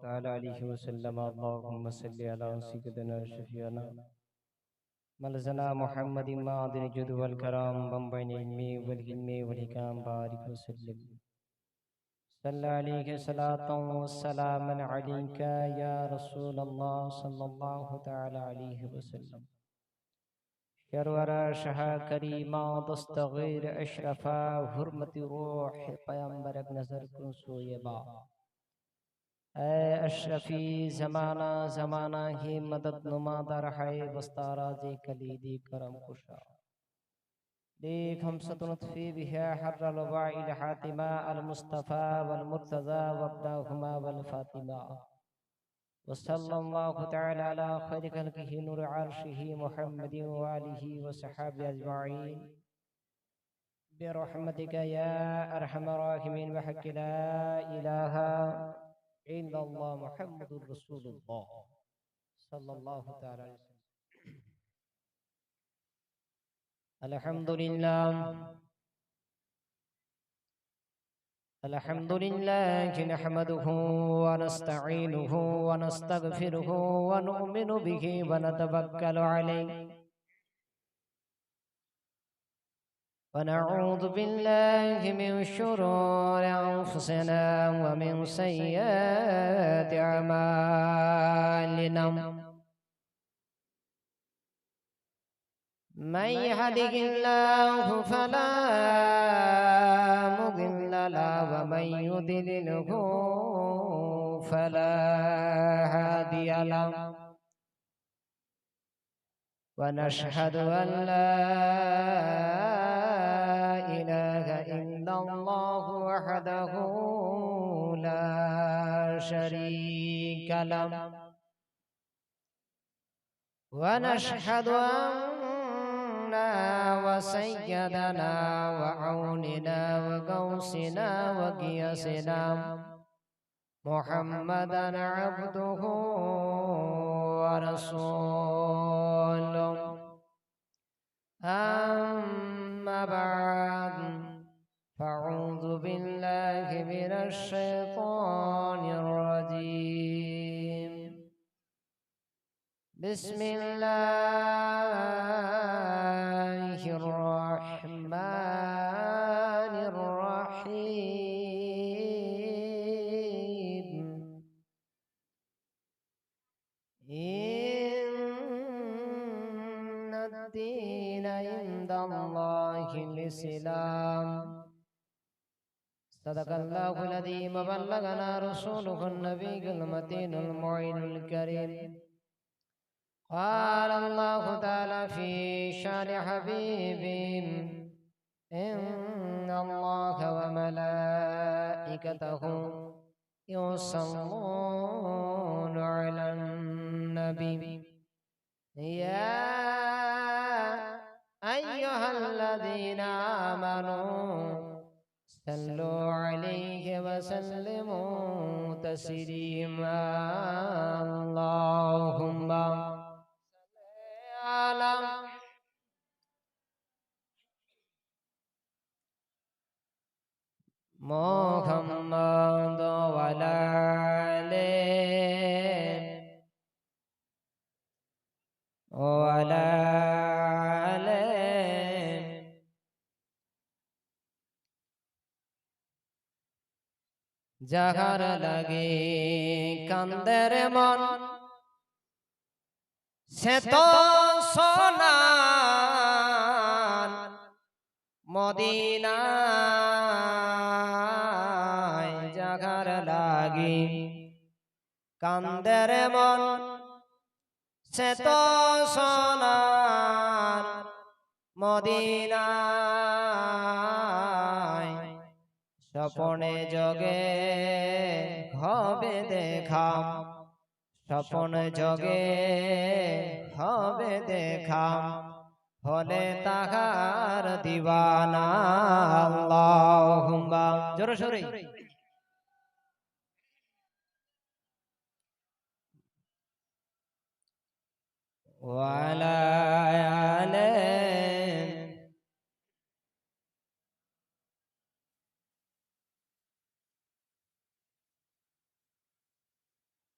تعالى عليه وسلم. اللهم صل على سيدنا شفيعنا ملزنا محمد معدن الجود والكرام بين العلم والحلم والحكام بارك وسلم. صلى عليك صلاة وسلاما عليك يا رسول الله صلى الله تعالى عليه وسلم. شرورا شها كريما دستغير أشرفا حرمة روح پیامبر نظر کن سوئے با. اے اشرفی زمانہ زمانہ ہی مدد نما در ہے وستاراز کلیدی کرم کشا. دیکھ ہم ستنطفی بها حر الوائل حاتمہ المصطفى والمرتضى وابناهما والفاطمہ. وصلى الله تعالى على خير خلقه نور عرشه محمد وآله وصحابه أجمعين برحمتك يا أرحم الراحمين بحق لا إله إلا الله محمد رسول الله صلى الله تعالى عليه وسلم. الحمد لله الحمد لله نحمده ونستعينه ونستغفره ونؤمن به ونتوكل عليه ونعوذ بالله من شرور أنفسنا ومن سيئات أعمالنا. من يهده الله فلا مضل له ومن يضلله فلا هادي له. ونشهد أن لا إله إلا الله وحده لا شريك له. ونشهد أن وسيدنا وعوننا وغوثنا وقياسنا محمدا عبده ورسوله. أما بعد فأعوذ بالله من الشيطان الرجيم. بسم الله الرحمن الرحيم. إن الدين عند الله الإسلام. صدق الله العظيم وبلغنا رسوله النبي المتين المعين الكريم. قال الله تعالى في شان حبيبه إن الله وملائكته يصلون على النبي يا أيها الذين آمنوا صلوا عليه وسلموا تسليما. اللهم على محمد وعلى آله وعلى آله যাহার লাগে কান্দের মন সে তো সোনার মদিনায়। যাহার লাগে কান্দের মন সে তো সোনার মদিনায়। স্বপনে জগে হবে দেখা, স্বপন জগে হবে দেখা, হলে তাহার দিওয়ানা। আল্লাহুম্মা জোরে সোরে ওয়ালা আলিহি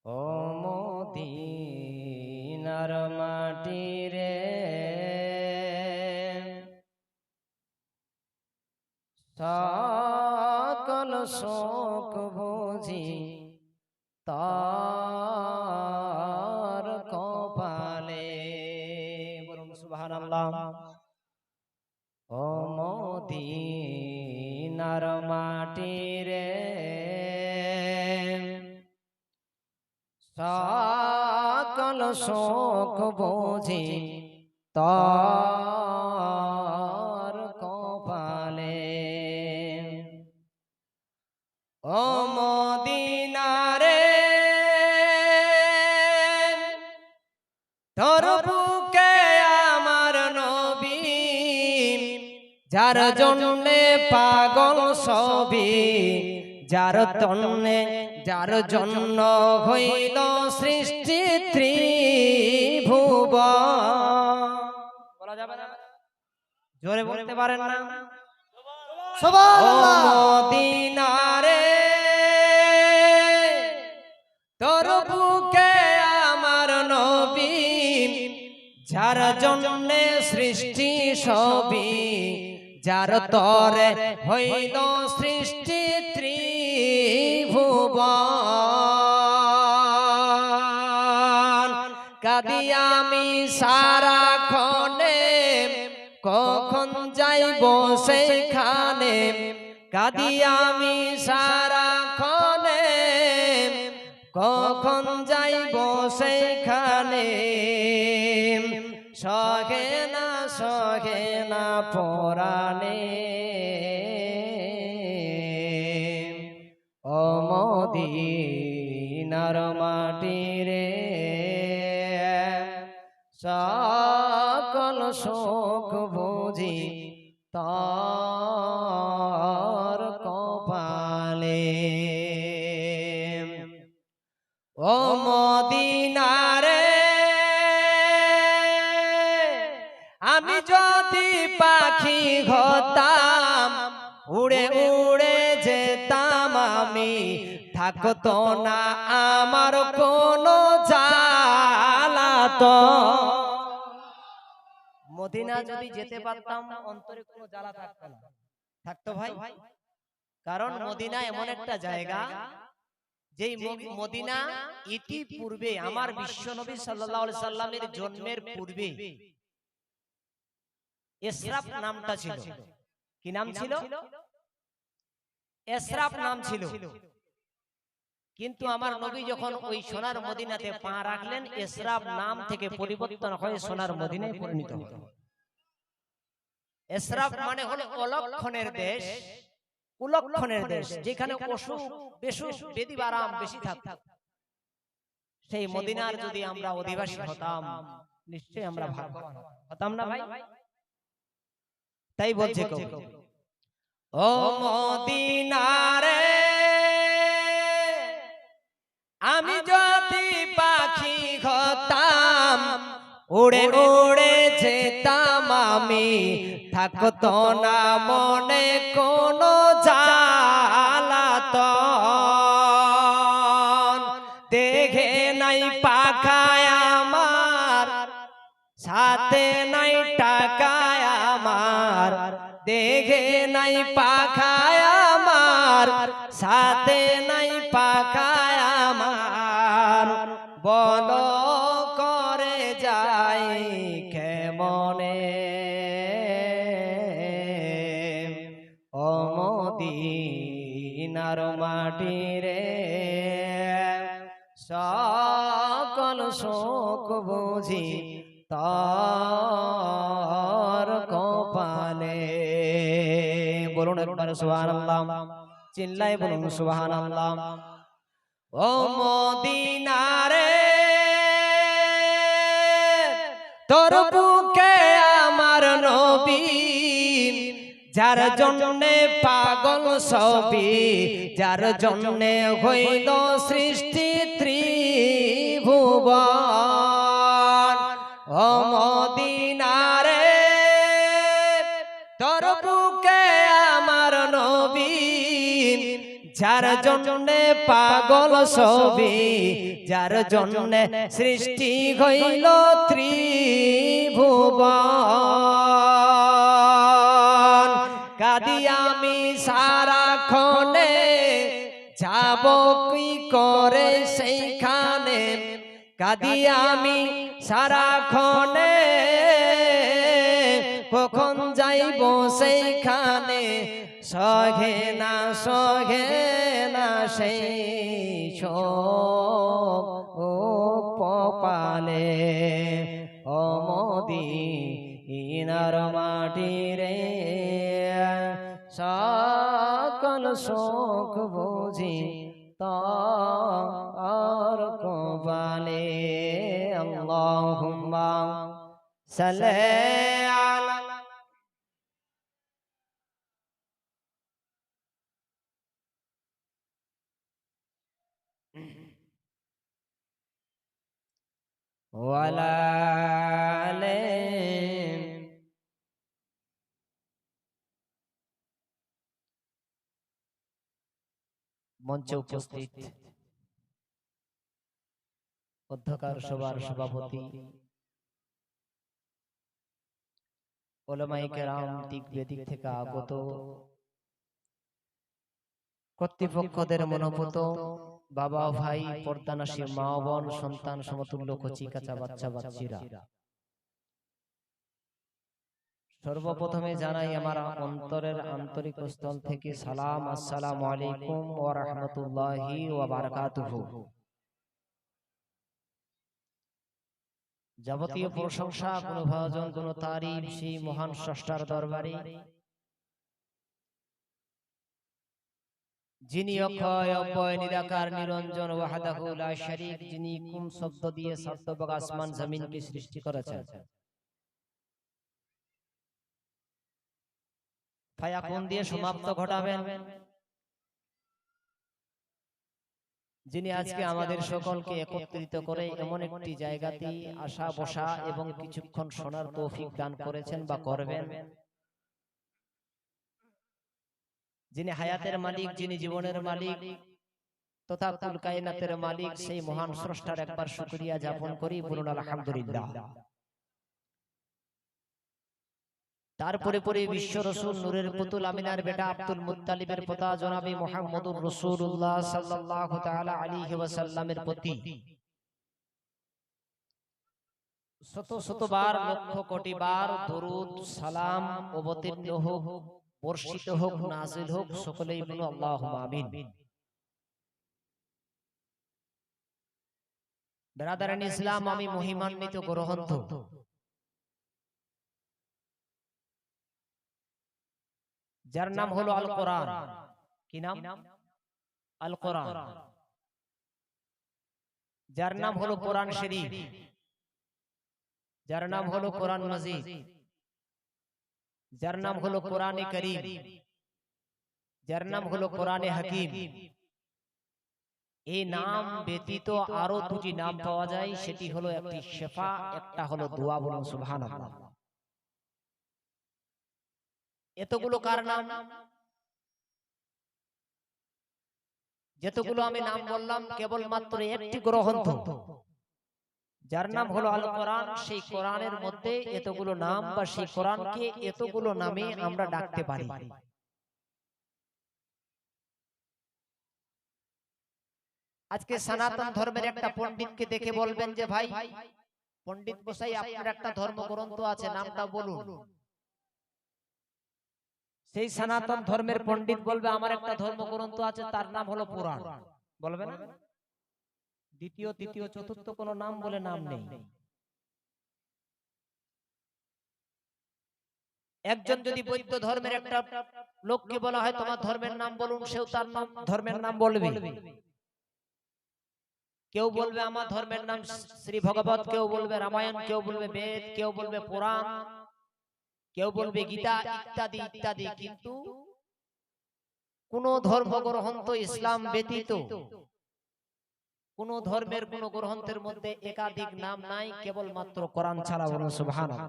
ও মদিনার মাটি রে সকল শোক বুঝি তার কপালে। বলুন সুবহানাল্লাহ। ও মদিনার মাটি রে সকল শোক বুঝি তার কপালে। ও মদিনা রে তোর বুকে আমার নবী, যার জন্যে পাগল সবই, যার তন্নে যার জন্য হইল সৃষ্টি ত্রিভুবন। বলা যাবে না? জোরে বলতে পারেন না? সুবহানাল্লাহ। মদিনা রে তোর বুকে আমার নবী, যার জন্যে সৃষ্টি সবই, যার তরে হইল সৃষ্টি ত্রিভুবন। কাঁদি আমি সারাক্ষণে, কখন যাইব সেইখানে। কাঁদি আমি সারাক্ষণে, কখন যাইব সেইখানে। সহে না পরাণে। ও মদিনার মাটি রে সকল শোক বুঝি তার কপালে। ও মদিনা রে আমি যদি পাখি হতাম, উড়ে উড়ে যেতাম আমি, থাকতো না আমার কোনো জ্বালাতন। মদিনা যদি যেতে পারতাম অন্তরে কোনো জ্বালা থাকতো না। থাকতো ভাই? কারণ মদিনা এমন একটা জায়গা, যেই মদিনা ইতিপূর্বে আমার বিশ্বনবী সাল্লাল্লাহু আলাইহি সাল্লামের জন্মের পূর্বে ইসরাফ নামটা ছিল। কি নাম ছিল? ইসরাফ নাম ছিল। কিন্তু আমার নবী যখন ওই সোনার মদিনাতে পা রাখলেন, ইসরাফ নাম থেকে পরিবর্তন হয়ে সোনার মদিনায় পরিণত হল। ইসরাফ মানে হলো অলক্ষণের দেশ, কুলক্ষণের দেশ, যেখানে অসুখ বেসুখ বেদি বারাম বেশি থাকত। সেই মদিনার যদি আমরা অধিবাসী হতাম, নিশ্চয়ই আমরা ভাগ্যবান হতাম না ভাই? তাই বলছে ও মদিনা রে আমি যদি পাখি হতাম, উড়ে উড়ে যেতাম আমি, থাকতো না মনে কোনো জ্বালাতন। দেখে নাই পাখায় আমার, সাথে নাই টাকায় আমার। দেখে নাই পাখায় আমার, সাথে নাই পাখায় আমার। বলো করে যাই কেমনে। ও মদিনার মাটি রে সকল শোক বুঝি তার কপালে। বলুন একবার সুবহানাল্লাহ। চিল্লায় বলুন সুবহানাল্লাহ। ও মদিনা রে তোর বুকে আমার নবী, যার জন্যে পাগল সবই, যার জন্যে হইল সৃষ্টি ত্রিভুবন। ও মদিনা রে তোর বুকে আমার নবী, যার জন্যে পাগল সবে, যার জন্যে সৃষ্টি হইল ত্রিভুবন। কাঁদি আমি সারাক্ষণে, যাব কি করে সেইখানে, কাঁদি আমি সারাক্ষণে, কখন যাইব সেইখানে, সহে না সেই ও কপালে। ও মদিনার মাটি রে, সকল সুখ বুঝি তার কপালে। আল্লাহুম্মা সাল্লি আলা ওয়ালা আলে। মঞ্চে উপস্থিত অধ্যকার সভার সভাপতি, উলামায়ে কেরাম, দিক বেদিক থেকে আগত কর্তৃপক্ষদের মনোভূত বাবা, ভাই, পর্দানাশী মা বোন, সন্তান সমতুল্য কচি কাঁচা বাচ্চা বাচ্চিরা, সর্বপ্রথমে জানাই আমার অন্তরের আন্তরিক স্থল থেকে সালাম। আসসালামু আলাইকুম ওয়া রাহমাতুল্লাহি ওয়া বারাকাতুহু। যাবতীয় প্রশংসা, গুণভাজন, গুণ তারিফ সেই মহান স্রষ্টার দরবারে, যিনি অক্ষয় অব্যয় নিরাকার নিরঞ্জন ওয়াহদাহু লা শারীক, যিনি কুম শব্দ দিয়ে সাতবক আসমান জমিনকে সৃষ্টি করেছেন, ফায়াকুন দিয়ে সমাপ্ত ঘটাবেন, যিনি আজকে আমাদের সকলকে একত্রিত করে এমন একটি জায়গাতে আসা বসা এবং কিছুক্ষণ শোনার তৌফিক দান করেছেন বা করবেন, যিনি হায়াতের মালিক, যিনি জীবনের মালিক তথা কুল কায়নাতের মালিক, সেই মহান স্রষ্টার একবার শুকরিয়া জ্ঞাপন করি, বলুন আলহামদুলিল্লাহ। তারপরে পরে বিশ্ব রাসূল নূরের পুতুল আমিনার বেটা আব্দুল মুত্তালিবের পিতা জনাবে মুহাম্মদুর রাসূলুল্লাহ সাল্লাল্লাহু তাআলা আলাইহি ওয়াসাল্লামের প্রতি শত শতবার, লক্ষ কোটি বার দরুদ সালাম অবতীর্ণ হোক, বর্ষিত হোক, নাযিল হোক, সকলেই বলুন আল্লাহুম্মা আমিন। ব্রাদারান ইসলাম, আমি মহিমান্বিত গ্রন্থ যার নাম হলো আল কোরআন। কি নাম? আল কোরআন। যার নাম হলো কোরআন শরীফ, যার নাম হলো কোরআন মাজিদ, যার নাম হলো কোরআনে করিম, যার নাম হলো কোরআনে হাকিম। এই নাম ব্যতীত আরো দুটি নাম পাওয়া যায়, সেটি হলো একটি শিফা, একটা হলো দোয়া। বলুন সুবহানাল্লাহ। এতগুলো কার নাম? যতগুলো আমি নাম বললাম কেবলমাত্র একটি গ্রন্থ যার নাম হলো আল কোরআন, সেই কোরআনের মধ্যে এতগুলো নাম বা সেই কোরআনকে এতগুলো নামে আমরা ডাকতে পারি। আজকে সনাতন ধর্মের একটা পণ্ডিতকে দেখে বলবেন যে ভাই পণ্ডিত গোসাই, আপনার একটা ধর্মগ্রন্থ আছে, নামটা বলুন। সেই সনাতন ধর্মের পণ্ডিত বলবে আমার একটা ধর্মগ্রন্থ আছে, তার নাম হলো পুরাণ। বলবে না? দ্বিতীয়, তৃতীয়, চতুর্থ কোনো নাম বলে নাম নেই। একজন যদি বৌদ্ধ ধর্মের একটা লোককে বলা হয় তোমার ধর্মের নাম বলুন, সেও তার নাম ধর্মের নাম বলবে। কেউ বলবে আমার ধর্মের নাম শ্রী ভগবত, কেউ বলবে রামায়ণ, কেউ বলবে বেদ, কেউ বলবে পুরাণ, কেউ বলবে গীতা, ইত্যাদি ইত্যাদি। কিন্তু কোন ধর্মগ্রন্থ ইসলাম ব্যতীত কোন ধর্মের কোন গ্রন্থের মধ্যে একাধিক নাম নাই, কেবলমাত্র কোরআন ছাড়া। বলুন সুবহানাল্লাহ।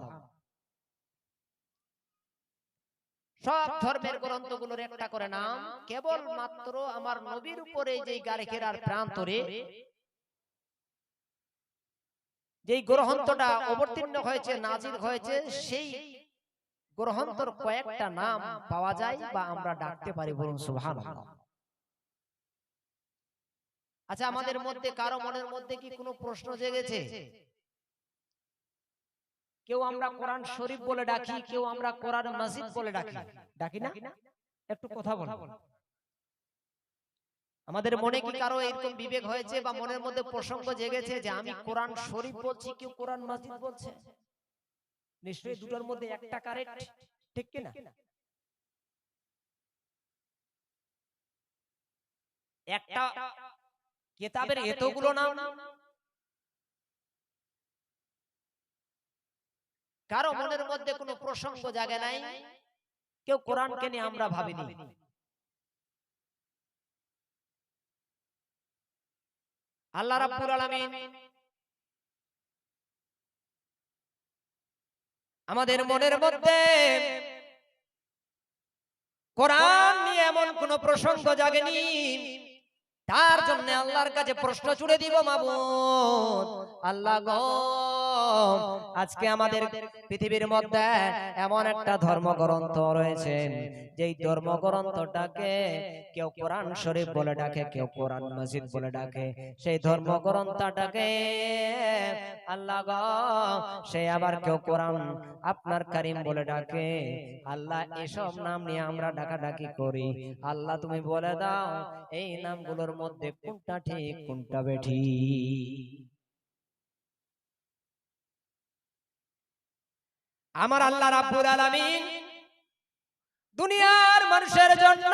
সব ধর্মের গ্রন্থগুলোর একটা করে নাম, কেবল মাত্র আমার নবীর উপরে যেই গারেখেরার প্রান্তরে যেই গ্রন্থটা অবতীর্ণ হয়েছে, নাজিল হয়েছে, সেই গ্রন্থর কয়েকটা নাম পাওয়া যায় বা আমরা ডাকতে পারি। বলুন সুবহানাল্লাহ। আচ্ছা, আমাদের মধ্যে কারো মনের মধ্যে কি কোনো প্রশ্ন জেগেছে? কেউ আমরা কোরআন শরীফ বলে ডাকি, কেউ আমরা কোরআন মাজিদ বলে ডাকি, ডাকি না? একটু কথা বল। আমাদের মনে কি কারো এরকম বিবেক হয়েছে বা মনের মধ্যে প্রসঙ্গ জেগেছে যে আমি কোরআন শরীফ বলছি, কেউ কোরআন মাজিদ বলছে? নিশ্চয়ই দুটোর মধ্যে একটা কারেক্ট, ঠিক কিনা? একটা কিতাবের এতগুলো নাম, কারো মনের মধ্যে কোনো প্রসঙ্গ জাগে নাই, কেউ কোরআনকে নিয়ে আমরা ভাবিনি। আল্লাহ রাব্বুল আলামিন আমাদের মনের মধ্যে কোরআন নিয়ে এমন কোন প্রসঙ্গ জাগেনি, তার জন্য আল্লাহর কাছে প্রশ্ন ছুড়ে দিব, মাবুদ আল্লাহ গো, আজকে আমাদের পৃথিবীর মধ্যে এমন একটা ধর্মগ্রন্থ রয়েছে, যেই ধর্মগ্রন্থটাকে কেউ কোরআন শরীফ বলে ডাকে, কেউ কোরআন মাজিদ বলে ডাকে। সেই ধর্মগ্রন্থটাকে আল্লাহ গো, সে আবার কেউ কোরআন আপনার কারীম বলে ডাকে। আল্লাহ, এসব নাম নিয়ে আমরা ডাকাডাকি করি। আল্লাহ তুমি বলে দাও, এই নামগুলোর মধ্যে কোনটা ঠিক কোনটা বেঠিক? আমার আল্লাহ রাব্বুল আলামিন দুনিয়ার মানুষের জন্য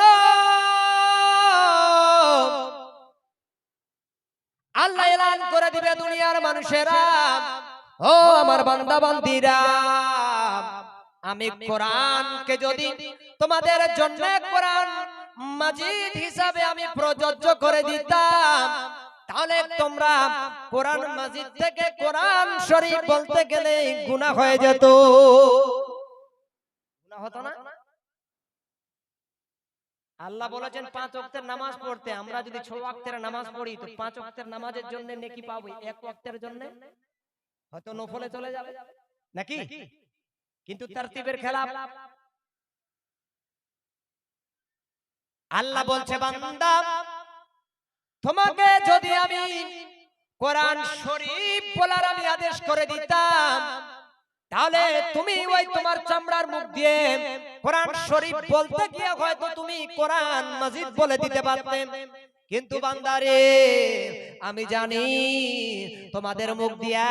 আল্লাহ এলান করে দিবে, দুনিয়ার মানুষেরা, ও আমার বান্দা বান্দীরা, আমি কোরআনকে যদি তোমাদের জন্য কোরআন মাজিদ হিসাবে আমি প্রযোজ্য করে দিতাম, তাহলে তোমরা কোরআন মাজিদ থেকে কোরআন শরীফ বলতে গেলে গুনাহ হয়ে যেত। গুনাহ হতো না? আল্লাহ বলেছেন 5 ওয়াক্তের নামাজ পড়তে, আমরা যদি 6 ওয়াক্তের নামাজ পড়ি তো 5 ওয়াক্তের নামাজের জন্য নেকি পাবো, 1 ওয়াক্তের জন্য হয়তো নফলে চলে যাবে নাকি? কিন্তু তারতিবের খেলাফ। আল্লাহ বলছে, বান্দা তোমাকে যদি আমি কোরআন শরীফ বলার আমি আদেশ করে দিতাম, তাহলে তুমি ওই তোমার চামড়ার মুখ দিয়ে কোরআন শরীফ বলতে গিয়ে হয়তো তুমি কোরআন মাজিদ বলে দিতে পারতে। কিন্তু বান্দারে, আমি জানি তোমাদের মুখ দিয়ে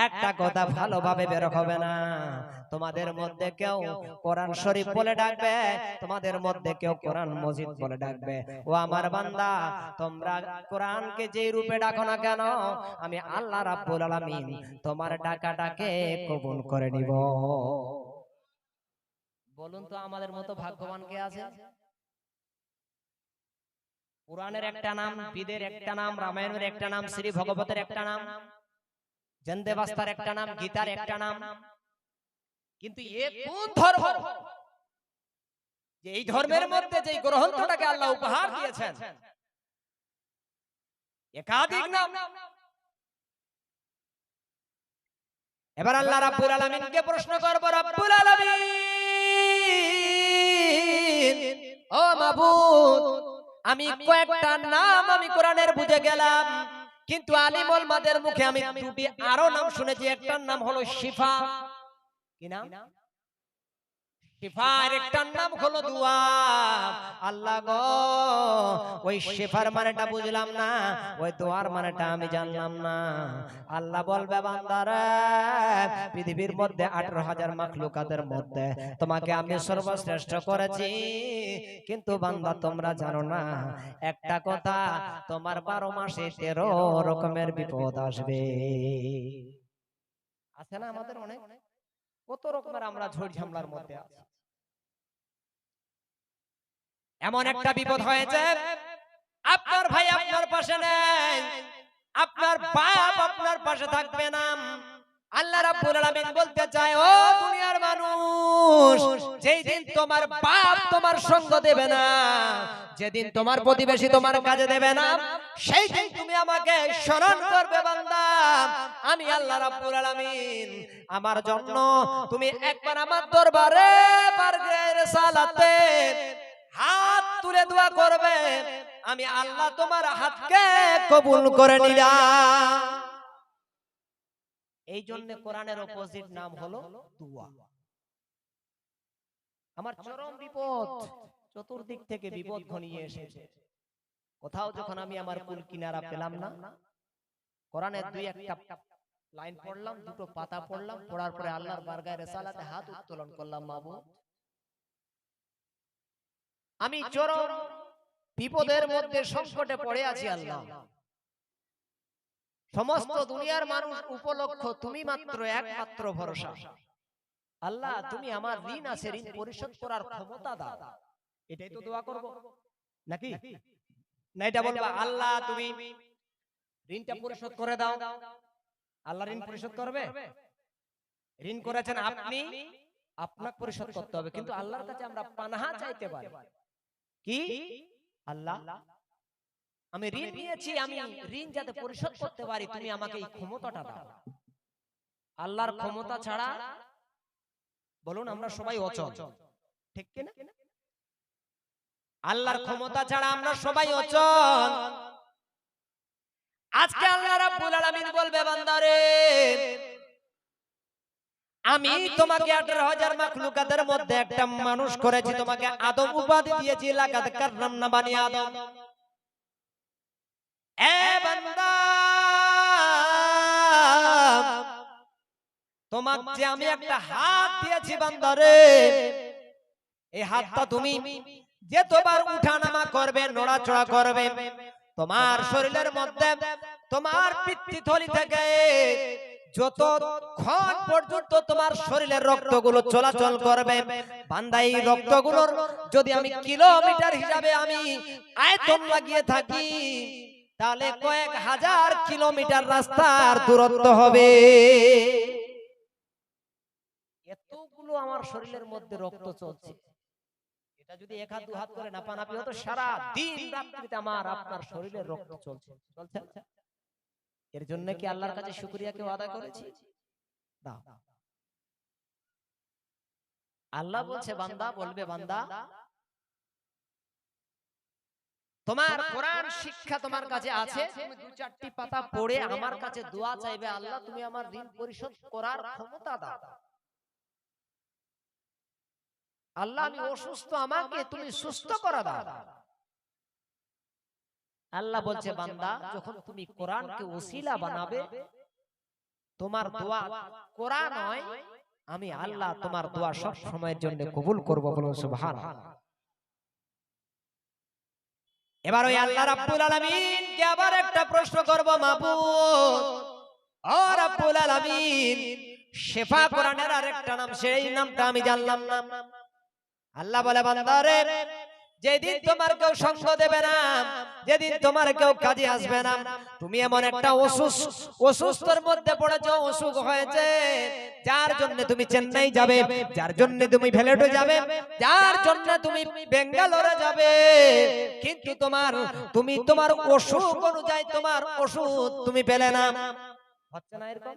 একটা কথা ভালোভাবে বের হবে না। তোমাদের মধ্যে কেউ কোরআন শরীফ বলে ডাকবে, তোমাদের মধ্যে কেউ কোরআন মাজিদ বলে ডাকবে। ও আমার বান্দা, তোমরা কোরআনকে যে রূপে ডাকো না কেন, আমি আল্লাহ রাব্বুল আলামিন তোমার ডাকাটাকে কবুল করে নিব। বলুন তো, আমাদের মতো ভাগ্যবান কে আছে? কোরআনের একটা নাম, বেদের একটা নাম, রামায়ণের একটা নাম, শ্রী ভগবতের একটা নাম, জন্দে বাস্তার একটা নাম, গীতার একটা নাম। কিন্তু এ কোন ধর্ম যে এই ধর্মের মধ্যে যে গ্রন্থটাকে আল্লাহ উপহার দিয়েছেন একাধিক নাম। এবার আল্লাহ রাব্বুল আলামিনকে প্রশ্ন করব, রাব্বুল আলামিন ও মাবুদ, আমি কয়েকটা নাম আমি কোরআনের বুঝে গেলাম, কিন্তু আলিম ওলামাদের মুখে আমি দুটি আরো নাম শুনেছি। একটার নাম হলো শিফা। কি নাম? শিফার একটার নাম হলো দুয়া। আল্লাহ গো, ওই শিফার মানেটা বুঝলাম না, ওই দুয়ার মানেটা আমি জানলাম না। আল্লাহ বলবে, বান্দারা, পৃথিবীর মধ্যে 18,000 মাখলুকাতের মধ্যে তোমাকে আমি সর্বশ্রেষ্ঠ করেছি, কিন্তু বান্দা তোমরা জানো না একটা কথা, তোমার 12 মাসে 13 রকমের বিপদ আসবে। আছে না আমাদের অনেক, কত রকমের আমরা ঝড় ঝামলার মধ্যে আছি। এমন একটা বিপদ হয়েছে, আপনার ভাই আপনার পাশে নেই, আপনার বাপ আপনার পাশে থাকবে না, আল্লাহ রাব্বুল আলামিন বলতে চায়, ও দুনিয়ার মানুষ, যেই দিন তোমার বাপ তোমার সঙ্গ দেবে না, যেদিন তোমার প্রতিবেশী তোমার কাজে দেবে না, সেই দিন তুমি আমাকে স্মরণ করবে বান্দা। আমি আল্লাহ রাব্বুল আলামিন আমার জন্য তুমি একবার আমার দরবারে বারগায়ে সালাতে হাত তুলে দোয়া করবে, আমি আল্লাহ তোমার হাতকে কবুল করে নিলাম। এই জন্য কোরআনের অপোজিট নাম হলো দোয়া। আমার চরম বিপদ, চতুর্দিক থেকে বিপদ ঘনিয়ে এসেছে, কোথাও যখন আমি আমার কুল কিনারা পেলাম না, কোরআনের দুই একটা লাইন পড়লাম, দুটো পাতা পড়লাম, পড়ার পরে আল্লাহর বারগায়ে রিসালাতে হাত উত্তোলন করলাম, মাবুদ আমি চরম বিপদের মধ্যে, সংকটে পড়ে আছি আল্লাহ, সমস্ত দুনিয়ার মানুষ উপলক্ষ, তুমি মাত্র একমাত্র ভরসা। আল্লাহ তুমি আমার ঋণ আছে, ঋণ পরিশোধ করার ক্ষমতা দাও। এটাই তো দোয়া করব নাকি? না এটা বলবা আল্লাহ তুমি ঋণটা পরিশোধ করে দাও। আল্লাহ ঋণ পরিশোধ করবে? ঋণ করেছেন আপনি, আপনাকে পরিশোধ করতে হবে। কিন্তু আল্লাহর কাছে আমরা পানাহা চাইতে পারি কি, আল্লাহ আমি ঋণ নিয়েছি, আমি ঋণ যাতে পরিশোধ করতে পারি, তুমি আমাকে এই ক্ষমতাটা দাও। আল্লাহর ক্ষমতা ছাড়া বলুন আমরা সবাই অচল, ঠিক কি না? আল্লাহর ক্ষমতা ছাড়া আমরা সবাই অচল। আজকে আল্লাহ রাব্বুল আলামিন বলবে, বান্দারে আমি তোমাকে 18,000 মাখলুকাতের মধ্যে একটা মানুষ করেছি, তোমাকে আদম উপাধি দিয়েছি, লাকাদ কাররামনা বানি আদম। এ বান্দা, তোমাকে যে আমি একটা হাত দিয়েছি বান্দারে, এই হাতটা তুমি যেতবার উঠানামা করবে, নড়াচড়া করবে, তোমার শরীরের মধ্যে, তোমার পিত্তথলি থেকে যতক্ষণ পর্যন্ত তোমার শরীরের রক্তগুলো চলাচল করবে, বান্দা এই রক্তগুলোর যদি আমি কিলোমিটার হিসাবে আমি আয়তন লাগিয়ে থাকি, তাহলে কয়েক হাজার কিলোমিটার রাস্তার দূরত্ব হবে। এতগুলো আমার শরীরের মধ্যে রক্ত চলছে, এটা যদি এক হাত দু হাত করে নাপানাপি হতো, সারা দিন রাত্রিতে আমার আপনার শরীরের রক্ত চলছে। এর জন্য কি আল্লাহর কাছে শুকরিয়া কেউ আদায় করেছি? দাও। আল্লাহ বলছে বান্দা, বলবে বান্দা তোমার কোরআন শিক্ষা তোমার কাছে আছে, তুমি দু চারটি পাতা পড়ে আমার কাছে দোয়া চাইবে, আল্লাহ তুমি আমার ঋণ পরিশোধ করার ক্ষমতা দাও। আল্লাহ আমি অসুস্থ, আমাকে তুমি সুস্থ করে দাও। আল্লাহ বলছে বান্দা যখন তুমি কোরআনকে ওসিলা বানাবে, তোমার দোয়া কোরআন নয়, আমি আল্লাহ তোমার দোয়া সব সময়ের জন্য কবুল করব। বলুন সুবহানাল্লাহ। এবার ওই আল্লাহ রাব্বুল আলামিন কে আবার একটা প্রশ্ন করব, মাবুদ ও রাব্বুল আলামিন, শিফা কোরআনের আরেকটা নাম, সেই নামটা আমি জানলাম না। আল্লাহ বলে বান্দারে যেদিন তোমার কেউ সঙ্গ দেবে না, যেদিন তোমার কেউ কাজে আসবে না, তুমি এমন একটা অসুস্থর মধ্যে পড়েছো, অসুখ হয়েছে, যার জন্য তুমি চেন্নাই যাবে, যার জন্য তুমি ভ্যালেটে যাবে, যার জন্য তুমি বেঙ্গালোরে যাবে, কিন্তু তুমি তোমার অসুখ অনুযায়ী তোমার ওষুধ তুমি পেলে না। হচ্ছে না এরকম?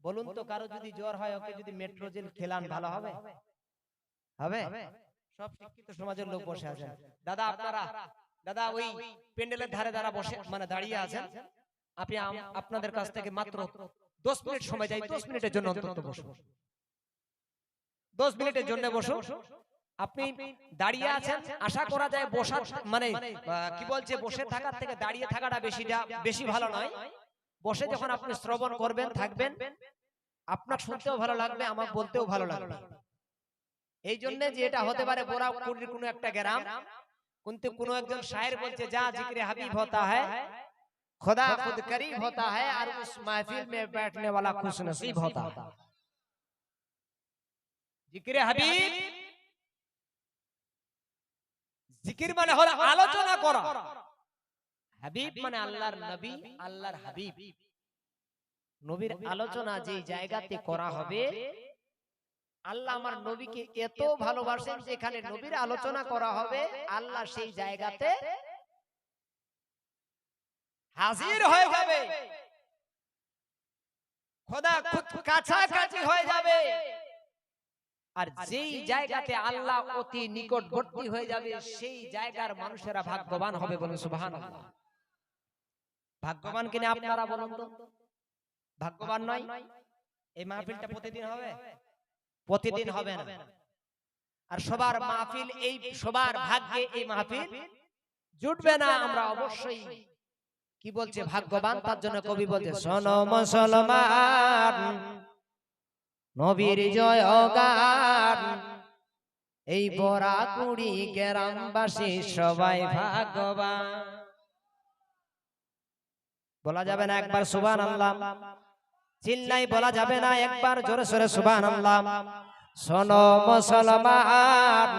বলুন তো, কারো যদি জ্বর হয়, ওকে যদি মেট্রোজেল খেলান ভালো হবে? হবে? সব শিক্ষিত সমাজের লোক বসে আছেন, দাদা আপনারা, দাদা ওই প্যান্ডেলের ধারে দ্বারা বসে মানে দাঁড়িয়ে আছেন, আপনি আপনাদের কাছ থেকে মাত্র 10 মিনিট সময় চাই, 10 মিনিটের জন্য অন্তত বসুন, 10 মিনিটের জন্য বসুন। আপনি দাঁড়িয়ে আছেন, আশা করা যায় বসা মানে কি বলছে, বসে থাকার থেকে দাঁড়িয়ে থাকাটা বেশি ভালো নয়। বসে যখন আপনি শ্রবণ করবেন, থাকবেন, আপনার শুনতেও ভালো লাগবে, আমার বলতেও ভালো লাগবে। এই জন্য যে এটা হতে পারে বোরাকুড়ির কোনো একটা গ্রাম, কিন্তু কোনো একজন শায়ের বলছে, যা জিক্রে হাবিব होता है खुदा खुद करीब होता है और उस महफिल में बैठने वाला खुश नसीब होता है। জিক্রে হাবিব, জিকির মানে হলো আলোচনা করা, হাবিব মানে আল্লাহর নবী, আল্লাহর হাবিব। নবীর আলোচনা যে জায়গাতে করা হবে, আল্লাহ আমার নবীকে এত ভালোবাসেন যেখানে নবীর আলোচনা করা হবে আল্লাহ সেই জায়গাতে হাজির হয়ে যাবে, খোদা খুদ কাছাকাছি হয়ে যাবে। আর যেই জায়গাতে আল্লাহ অতি নিকটবর্তী হয়ে যাবে সেই জায়গার মানুষেরা ভাগ্যবান হবে, বলুন সুবহানাল্লাহ। ভাগ্যবান কিনা আপনারা বলুন তো? ভাগ্যবান নয়? এই মাহফিলটা প্রতিদিন হবে? প্রতিদিন হবে না। আর সবার মাহফিল, এই সবার ভাগ্যে এই মাহফিল জুটবে না। আমরা অবশ্যই কি বলছে ভাগ্যবান, তার জন্য কবি বলছে শোনো মুসলমান নবীর জয়গান, এই বরাকুড়ি গ্রামবাসী সবাই ভাগ্যবান। বলা যাবে না একবার সুবহানাল্লাহ? চিল্লাই বলা যাবে না একবার জোরে সোরে সুবহানাল্লাহ? শোনো মুসলমান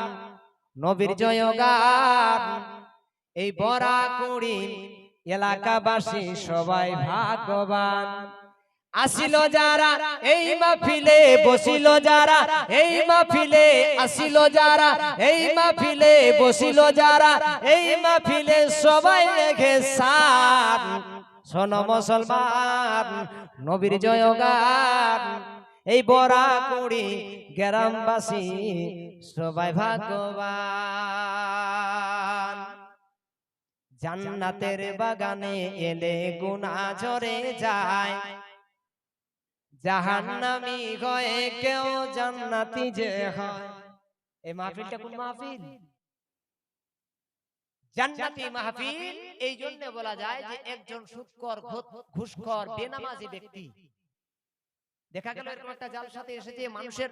নবীর জয়গান, এই বরাকুড়ি এলাকাবাসী সবাই ভাগ্যবান। আসিল যারা এই মাহফিলে, বসিল যারা এই মাহফিলে, আসিল যারা এই মাহফিলে, বসিল যারা এই মাহফিলে, সবাই লেগে সার। শোনো মুসলমান নবীর জয়গান, এই বরাকুড়ি গ্রামবাসী সবাই ভাগ্যবান। জান্নাতের বাগানে এলে গুনাহ ঝরে যায়, জাহান্নামী হয়ে কেউ জান্নাতি যে হয়। এই মাহফিলটা কোন মাহফিল? জান্নাতি মাহফিল। এই জন্য বলা যায় যে একজন সুদখোর, ঘুষখোর, বেনামাজি ব্যক্তি দেখা গেল এরকম একটা জালসাতে এসেছে, মানুষের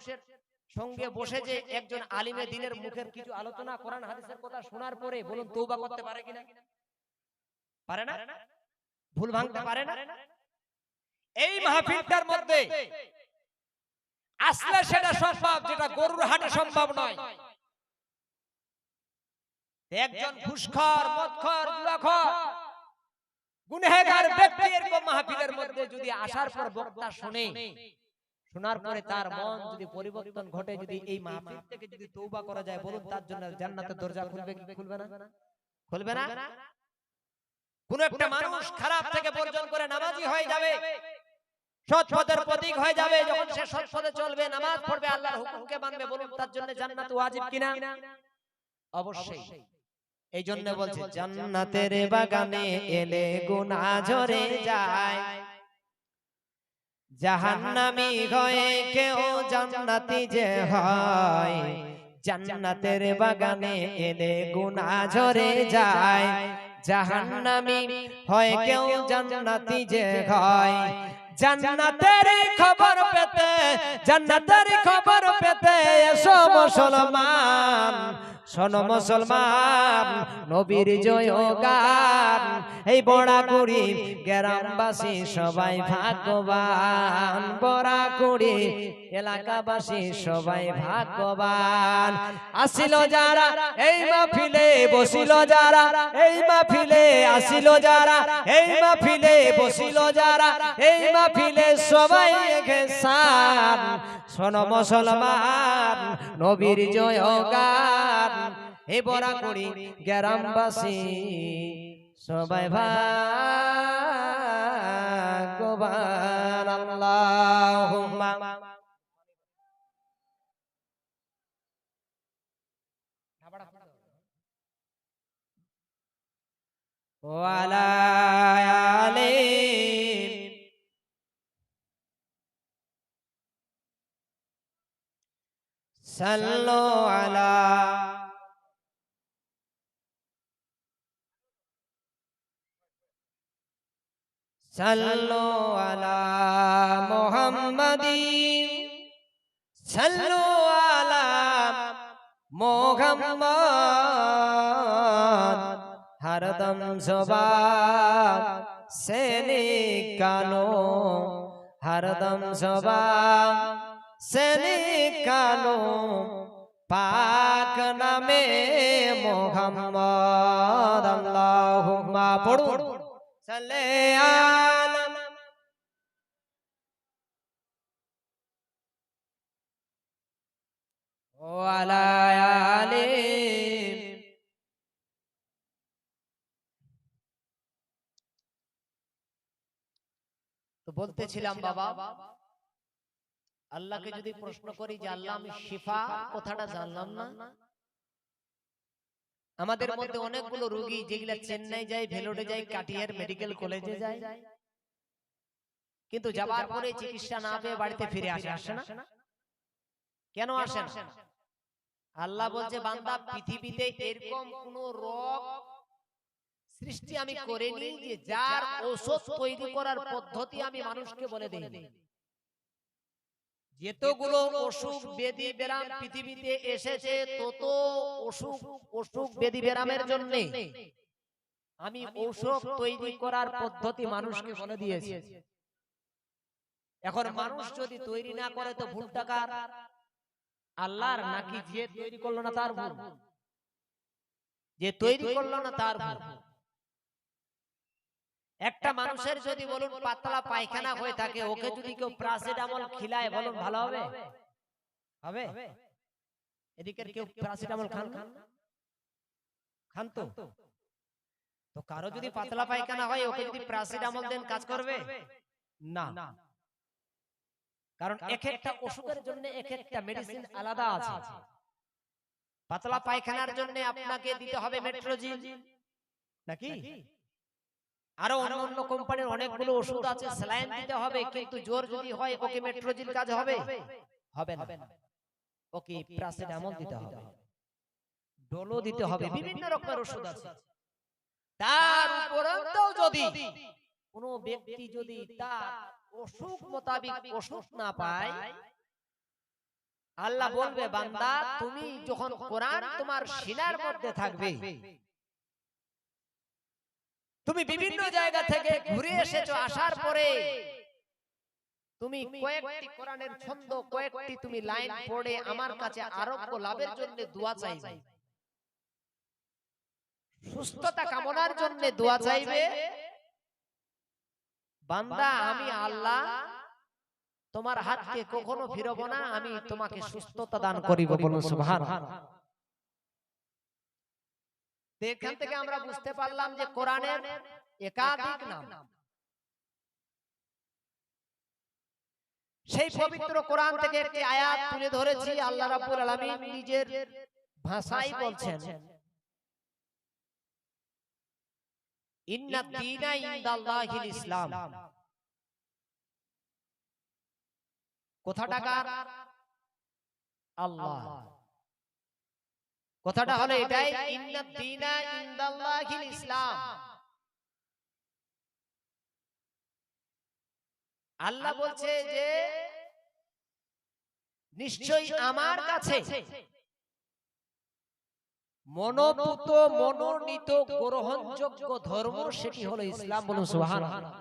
সঙ্গে বসে যে একজন আলিমে দ্বীনের মুখের কিছু আলোচনা, কোরআন হাদিসের কথা শোনার পরে বলুন তওবা করতে পারে কিনা? পারে না? ভুল ভাঙতে পারে না? এই মাহফিলটার মধ্যে আসলে সেটা সম্ভব যেটা গরুর হাটে সম্ভব নয়। একজন ঘুষখোর, মদখোর, জুয়াখোর, গুনাহগার ব্যক্তি এরকম মাহফিলের মধ্যে যদি আসার পর বক্তা শুনে, শোনার পরে তার মন যদি পরিবর্তন ঘটে, যদি এই মাহফিল থেকে যদি তওবা করা যায়, বলুন তার জন্য জান্নাতের দরজা খুলবে কি খুলবে না? খুলবে না? কোন একটা মানুষ খারাপ থেকে বর্জন করে নামাজি হয়ে যাবে, সৎ পথের প্রতীক হয়ে যাবে। যখন সে সৎ পথে চলবে, নামাজ পড়বে, আল্লাহর হুকুমকে মানবে, বলুন তার জন্য জান্নাত ওয়াজিব কিনা? অবশ্যই। এই জন্য বলছে জান্নাতের বাগানে এলে গুনাহ ঝরে যায়, জাহান্নামী হয়ে কেউ জান্নাতি যে হয়। জান্নাতের বাগানে এলে গুনাহ ঝরে যায়, জাহান্নামী হয় কেউ জান্নাতি যে হয়। জান্নাতের খবর পেতে, জান্নাতের খবর পেতে এসো মুসলমান। শোনো মুসলমান নবীর জয়গান, এই বরাকুড়ি গ্রামবাসী সবাই ভাগ্যবান। বরাকুড়ি এলাকাবাসী সবাই ভাগ্যবান। আসিল যারা এই মাহফিলে, বসিল যারা এই মাহফিলে, আসিল যারা এই মাহফিলে, বসিল যারা এই মাহফিলে, সবাই এগেছান। শোনো মুসলমান নবীর জয়গান, এই বরাকুড়ি গ্রামবাসী সবাই ভাগ্যবান। আল্লাহুম্মা ওয়া আলা আলি সাল্লু আলা সাল্লু আলা মুহাম্মাদিন সাল্লু আলা মুহাম্মাদ। হরদম জবান সে নিকালো, হরদম জবান সে নিকালো পাক নামে মুহাম্মদ। আল্লাহুম্মা পড়ুন সাল্লি আলা ওয়ালা আলি। তো বলতেছিলাম বাবা, আল্লাহকে যদি প্রশ্ন করি যে আল্লাহ আমি শিফা কথাটা জানলাম না। আমাদের মধ্যে অনেকগুলো রোগী যেগুলা চেন্নাই যায়, ভেলোরে যায়, কাটিয়ার মেডিকেল কলেজে যায়, কিন্তু যাবার পরে চিকিৎসা না পেয়ে বাড়িতে ফিরে আসে না। কেন আসে না? আল্লাহ বলছে বান্দা পৃথিবীতে এরকম কোন রোগ সৃষ্টি আমি করিনি যে যার ঔষধ তৈরি করার পদ্ধতি আমি মানুষকে বলে দেই। যতগুলো অসুখ ব্যাধি ব্যারাম পৃথিবীতে এসেছে তত অসুখ ব্যাধি ব্যারামের জন্য আমি ঔষধ তৈরি করার পদ্ধতি মানুষকে বলে দিয়েছি। এখন মানুষ যদি তৈরি না করে তো ভুলটা কার? আল্লাহর নাকি যে তৈরি করলো না তার ভুল? যে তৈরি করলো না তার ভুল। একটা মানুষের যদি বলুন পাতলা পায়খানা হয়ে থাকে, ওকে যদি কেউ প্যারাসিটামল খিলায় বলুন ভালো হবে? হবে? এদিকের কেউ প্যারাসিটামল খান তো? তো কারো যদি পাতলা পায়খানা হয় ওকে যদি প্যারাসিটামল দেন কাজ করবে না। কারণ এক একটা অসুখের জন্য এক একটা মেডিসিন আলাদা আছে। পাতলা পায়খানার জন্য আপনাকে দিতে হবে মেট্রোজিন নাকি? আরো অন্য কোম্পানির অনেকগুলো ওষুধ আছে, স্যালাইন দিতে হবে, কিন্তু জ্বর যদি হয় ওকে মেট্রোজিন কাজ হবে? হবে না। ওকে প্যারাসিটামল দিতে হবে, ডোলো দিতে হবে, বিভিন্ন রকমের ওষুধ আছে। তার উপরও যদি কোন ব্যক্তি যদি তার অসুখ মোতাবিক ওষুধ না পায়, আল্লাহ বলবে বান্দা তুমি যখন কোরআন তোমার সিনার মধ্যে থাকবে, তুমি বিভিন্ন জায়গা থেকে ঘুরে এসেছো, আসার পরে তুমি কয়েকটি কোরআনের ছন্দ, কয়েকটি তুমি লাইন পড়ে আমার কাছে আরোগ্য লাভের জন্য দোয়া চাইবে, সুস্থতা কামনার জন্য দোয়া চাইবে। বান্দা আমি আল্লাহ তোমার হাতকে কখনো ফিরাবো না, আমি তোমাকে সুস্থতা দান করিব। বলুন সুবহানাল্লাহ। এখান থেকে আমরা বুঝতে পারলাম যে কোরআনের একাধিক নাম। সেই পবিত্র কোরআন থেকে একটি আয়াত তুলে ধরেছি, আল্লাহ রাব্বুল আলামিন নিজের ভাষায় বলছেন, ইন্নাদ দীনা ইনদাল্লাহিল ইসলাম। কথাটা কার? আল্লাহ। কথাটা হলো এটাই, ইন্নাদ দীনা ইনদাল্লাহিল ইসলাম। আল্লাহ বলছে যে নিশ্চয়ই আমার কাছে মনোপুত মনোনীত গ্রহণযোগ্য ধর্ম সেটি হলো ইসলাম। বলুন সুবহানাল্লাহ।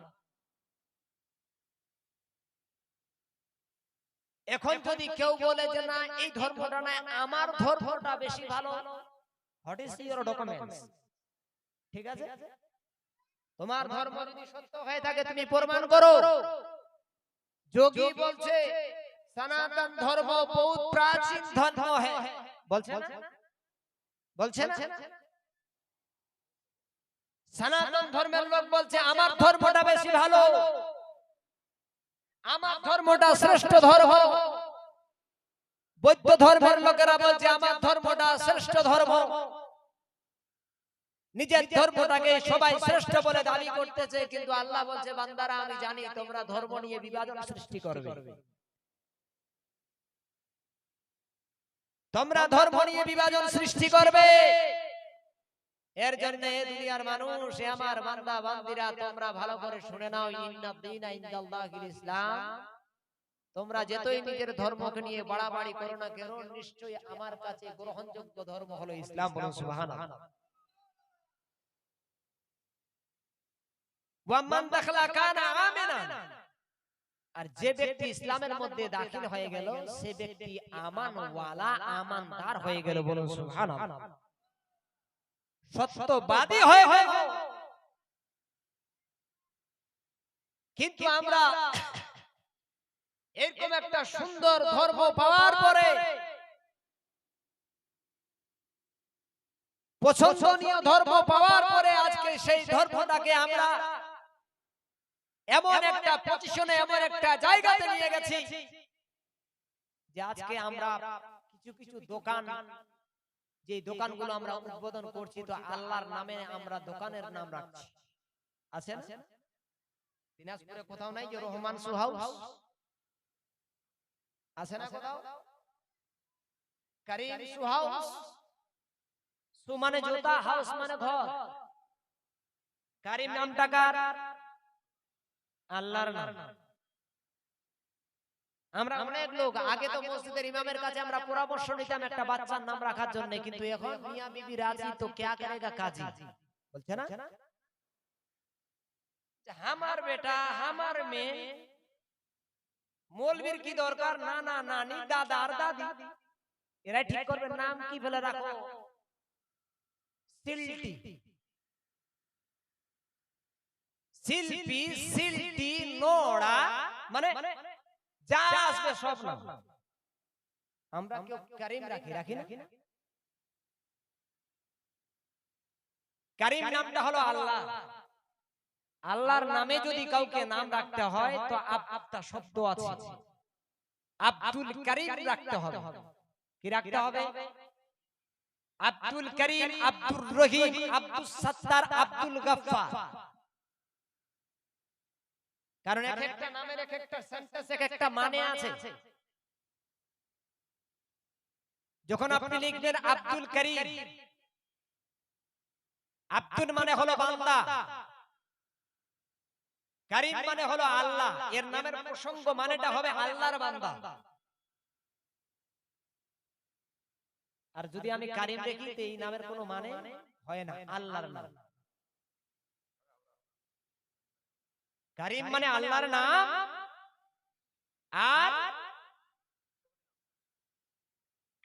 এখন যদি কেউ বলে যে না এই ধর্মটা না, আমার ধর্মটা বেশি ভালো, হোয়াট ইজ ইওর ডকুমেন্টস? ঠিক আছে, তোমার ধর্ম যদি সত্য হয়ে থাকে তুমি প্রমাণ করো। যোগী বলছে সনাতন ধর্ম বহুত প্রাচীন ধর্ম হ্যায়, বলছে না? বলছে না? সনাতন ধর্মের লোক বলছে আমার ধর্মটা বেশি ভালো, আমার ধর্মটা শ্রেষ্ঠ ধর্ম। বৌদ্ধ ধর্মের লোকেরা বলছে আমার ধর্মটা শ্রেষ্ঠ ধর্ম। নিজের ধর্মটাকে সবাই শ্রেষ্ঠ বলে দাবি করতেছে, কিন্তু আল্লাহ বলছে বান্দারা আমি জানি তোমরা ধর্ম নিয়ে বিভাজন সৃষ্টি করবে, তোমরা ধর্ম নিয়ে বিভাজন সৃষ্টি করবে। এর জন্য দুনিয়ার মানুষ, আমার বান্দা বান্দিরা তোমরা ভালো করে শুনে নাও, ইন্নাদ দীনা ইনদাল্লাহিল ইসলাম। তোমরা যতই নিজের ধর্মকে নিয়ে বাড়াবাড়ি করো না কেন, নিশ্চয়ই আমার কাছে গ্রহণযোগ্য ধর্ম হলো ইসলাম। বলুন সুবহানাল্লাহ। ওয়ামান দাখালা কানা আমিনা। আর যে ব্যক্তি ইসলামের মধ্যে দাখিল হয়ে গেল সে ব্যক্তি আমানওয়ালা, আমানদার হয়ে গেল। বলুন সুবহানাল্লাহ। সত্যবাদী হয়ে গেল। কিন্তু আমরা এরকম একটা সুন্দর ধর্ম পাওয়ার পরে পছন্দনীয় ধর্ম পাওয়ার পরে আজকে সেই ধর্মটাকে আমরা এমন একটা পজিশনে, এমন একটা জায়গাতে নিয়ে গেছি যে আজকে আমরা কিছু কিছু দোকান, যে দোকানগুলো আমরা উদ্বোধন করছি, তো আল্লাহর নামে আমরা দোকানের নাম রাখছি। আছে না? দিনাজপুরে কোথাও নাই যে রহমান শু হাউস? আছে না কোথাও? করিম শু হাউস। শু মানে জুতা, হাউস মানে ঘর। করিম নামটা কার? আল্লাহর নাম। আমরা অনেক লোক আগে তো মসজিদের ইমামের কাছে আমরা পরামর্শ নিতাম একটা বাচ্চার নাম রাখার জন্য, কিন্তু এখন মিয়াঁ বিবি রাজি তো क्या करेगा কাজী, বলছে না? আমার বেটা, আমার মেয়ে, মৌলবীর কি দরকার? না না, নানি, দাদা আর দাদি, এরাই ঠিক করবে নাম কি ফেলে রাখো। সিলটি, শিল্পী, সিলটি, নোড়া, মানে যা আসবে সব নাম। আমরা কেউ করিম রাখি না? করিম নামটা হলো আল্লাহ। আল্লাহর নামে যদি কাউকে নাম রাখতে হয় তো আবটা শব্দ আছে, আব্দুল করিম রাখতে হবে। কি রাখতে হবে? আব্দুল করিম, আব্দুর রহিম, আব্দুস সত্তার, আব্দুল গফফার। কারণ এক একটা নামের এক একটা সেন্টেন্স, এক একটা মানে আছে। যখন আপনি লিখবেন আব্দুল করিম, আব্দুল মানে হলো বান্দা, করিম মানে হলো আল্লাহ, এর নামের প্রসঙ্গ মানেটা হবে আল্লাহর বান্দা। আর যদি আমি করিম লিখি তো এই নামের কোনো মানে হয় না, আল্লাহর নাম। করিম মানে আল্লাহর নাম, আর